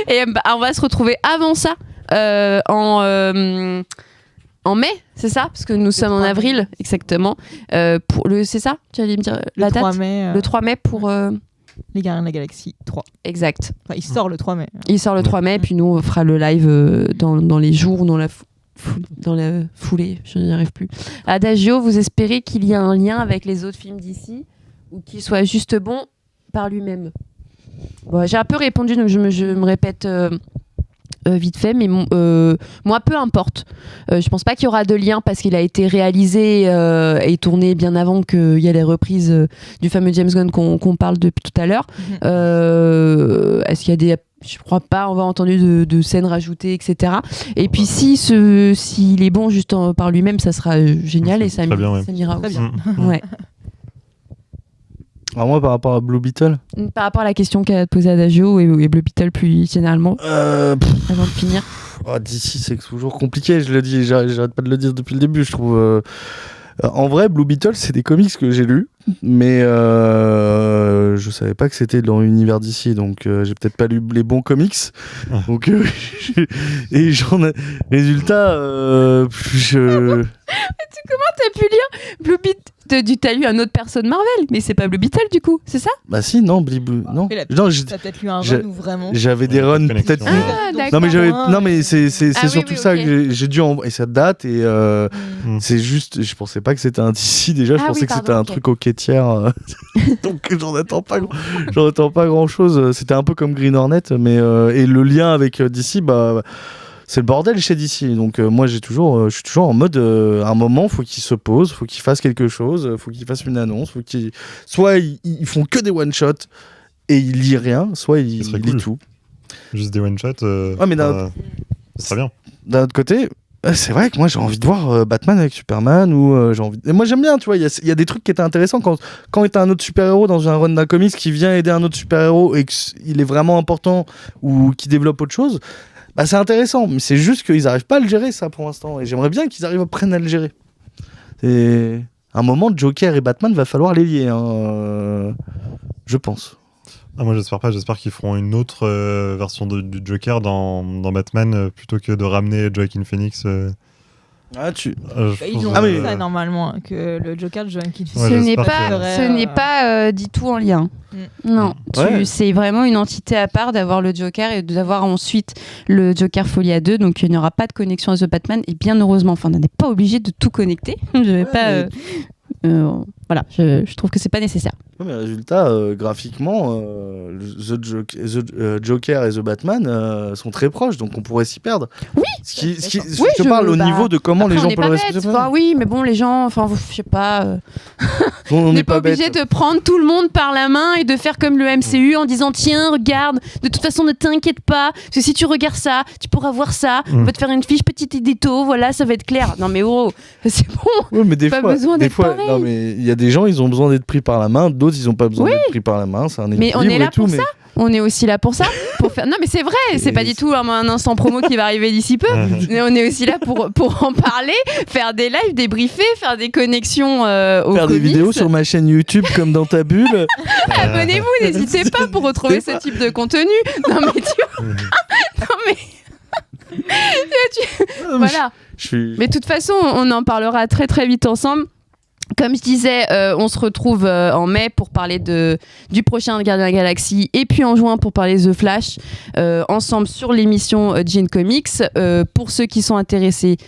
Et on va se retrouver avant ça en mai, c'est ça? Parce que nous sommes en 3 mai. avril, exactement. C'est ça? Tu allais me dire la Le date? 3 mai. Le 3 mai pour... Les Gardiens de la Galaxie 3. Exact. Enfin, il sort le 3 mai. Il sort le 3 mai, puis nous, on fera le live dans les jours, dans la foulée, je n'y arrive plus. Adagio, vous espérez qu'il y a un lien avec les autres films d'ici ou qu'il soit juste bon par lui-même? Bon, j'ai un peu répondu, donc je me répète vite fait, mais moi, peu importe. Je pense pas qu'il y aura de lien parce qu'il a été réalisé et tourné bien avant qu'il y ait les reprises du fameux James Gunn qu'on parle depuis tout à l'heure. Est-ce qu'il y a des... Je crois pas avoir entendu de scènes rajoutées, etc. Et puis s'il est bon juste par lui-même, ça sera génial et ça m'ira Très aussi. bien. Ouais. Alors moi, par rapport à Blue Beetle, Par rapport à la question qu'a posée Adagio et Blue Beetle plus généralement, avant de finir. d'ici c'est toujours compliqué, je le dis, j'arrête pas de le dire depuis le début, je trouve. En vrai, Blue Beetle, c'est des comics que j'ai lus, mais je savais pas que c'était dans l'univers d'ici, donc j'ai peut-être pas lu les bons comics. Donc, et résultat, Comment t'as pu lire Blue Beetle? T'as lu un autre perso de Marvel, mais c'est pas Blue Beetle du coup, c'est ça? Bah si, non, non. Mais Non, t'as peut-être lu un run où vraiment. j'avais des runs peut-être. Ah, d'accord. Non mais non mais c'est Ah, surtout oui, ça ok. que j'ai dû et ça date et c'est juste, je pensais pas que c'était un DC déjà, je Ah pensais oui, que c'était pardon, un ok. truc au quêtière donc j'en attends pas grand chose. C'était un peu comme Green Hornet, mais et le lien avec DC, bah c'est le bordel chez DC. Donc moi je suis toujours en mode à un moment faut qu'ils se posent, faut qu'ils fassent quelque chose, faut qu'ils fassent une annonce, soit ils font que des one shot et ils lisent rien, soit ils serait lisent cool. tout. Juste des one-shots. Mais ça serait bien. D'un autre côté, c'est vrai que moi j'ai envie de voir Batman avec Superman ou j'ai envie. Et moi j'aime bien, tu vois, il y a des trucs qui étaient intéressants quand t'as un autre super-héros dans un run d'un comics qui vient aider un autre super-héros et qu'il est vraiment important ou qui développe autre chose. Bah c'est intéressant, mais c'est juste qu'ils arrivent pas à le gérer ça pour l'instant et j'aimerais bien qu'ils arrivent à prendre à le gérer. Et à un moment Joker et Batman va falloir les lier, je pense. Ah, moi j'espère pas, j'espère qu'ils feront une autre version du Joker dans Batman plutôt que de ramener Joaquin Phoenix. Ils ont dit ça normalement, que le Joker de Joaquin Phoenix. Ouais, Ce n'est pas du tout en lien. Non, c'est vraiment une entité à part d'avoir le Joker et d'avoir ensuite le Joker Folia 2, donc il n'y aura pas de connexion à The Batman et bien heureusement, enfin on n'est pas obligé de tout connecter. Je vais pas. Voilà, je trouve que c'est pas nécessaire. Ouais, mais résultat, graphiquement, The Joker et The Batman sont très proches, donc on pourrait s'y perdre. Oui. Je parle au niveau de comment après, les gens peuvent peuvent le respecter. Enfin, oui, mais bon, les gens, enfin, je sais pas. On n'est pas obligé de prendre tout le monde par la main et de faire comme le MCU en disant tiens, regarde, de toute façon, ne t'inquiète pas, parce que si tu regardes ça, tu pourras voir ça, on va te faire une fiche petite édito, voilà, ça va être clair. Non, mais c'est bon. Oui, mais pas besoin d'être pareil. Non, mais il y a des gens, ils ont besoin d'être pris par la main, d'autres, ils n'ont pas besoin d'être pris par la main. C'est un équilibre. Mais on est là et tout, pour ça. On est aussi là pour ça, pour faire. Non, mais c'est vrai, c'est pas du tout un instant promo qui va arriver d'ici peu. Mais on est aussi là pour en parler, faire des lives, débriefer, faire des connexions aux faire des comics. vidéos sur ma chaîne YouTube comme dans ta bulle. Abonnez-vous, n'hésitez pas pour retrouver ce type de contenu. Non mais tu non mais voilà. Mais de toute façon, on en parlera très très vite ensemble. Comme je disais, on se retrouve en mai pour parler du prochain Gardien de la Galaxie et puis en juin pour parler The Flash ensemble sur l'émission Gene Comics. Pour ceux qui sont intéressés,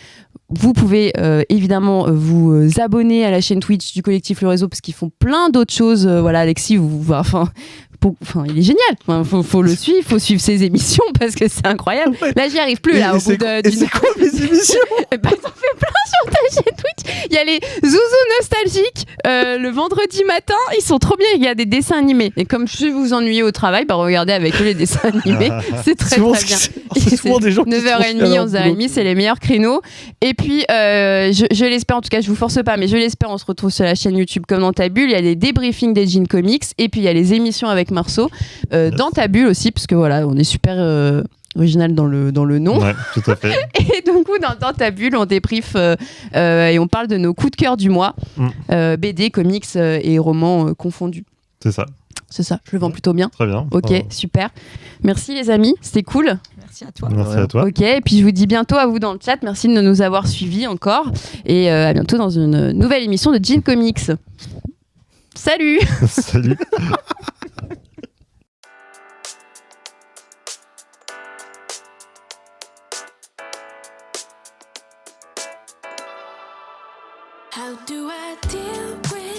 vous pouvez évidemment vous abonner à la chaîne Twitch du collectif Le Réseau parce qu'ils font plein d'autres choses. Voilà, Alexis, il est génial. Faut le suivre, faut suivre ses émissions parce que c'est incroyable. Là, j'y arrive plus. Là, au bout c'est quoi mes émissions? Bah, t'en fais plein sur ta chaîne Twitch. Il y a les Zouzous nostalgiques le vendredi matin. Ils sont trop bien. Il y a des dessins animés. Et comme je vous ennuyez au travail, bah regardez avec eux les dessins animés. C'est très bien. C'est souvent des gens 9h30, 11h30, c'est les meilleurs créneaux. Et puis, je l'espère, en tout cas, je vous force pas, mais je l'espère, on se retrouve sur la chaîne YouTube comme dans ta bulle. Il y a des débriefings des Gene Comics. Et puis, il y a les émissions avec Marceau dans ta bulle aussi, parce que voilà, on est super original dans le nom. Ouais, tout à fait. Et donc, dans ta bulle, on débrief et on parle de nos coups de cœur du mois, BD, comics et romans confondus. C'est ça. C'est ça, je le vends plutôt bien. Très bien. Ok, super. Merci les amis, c'était cool. Merci à toi. Merci à toi. Ok, et puis je vous dis bientôt à vous dans le chat. Merci de nous avoir suivis encore. Et à bientôt dans une nouvelle émission de Gene Comics. Salut. Salut. How do I deal with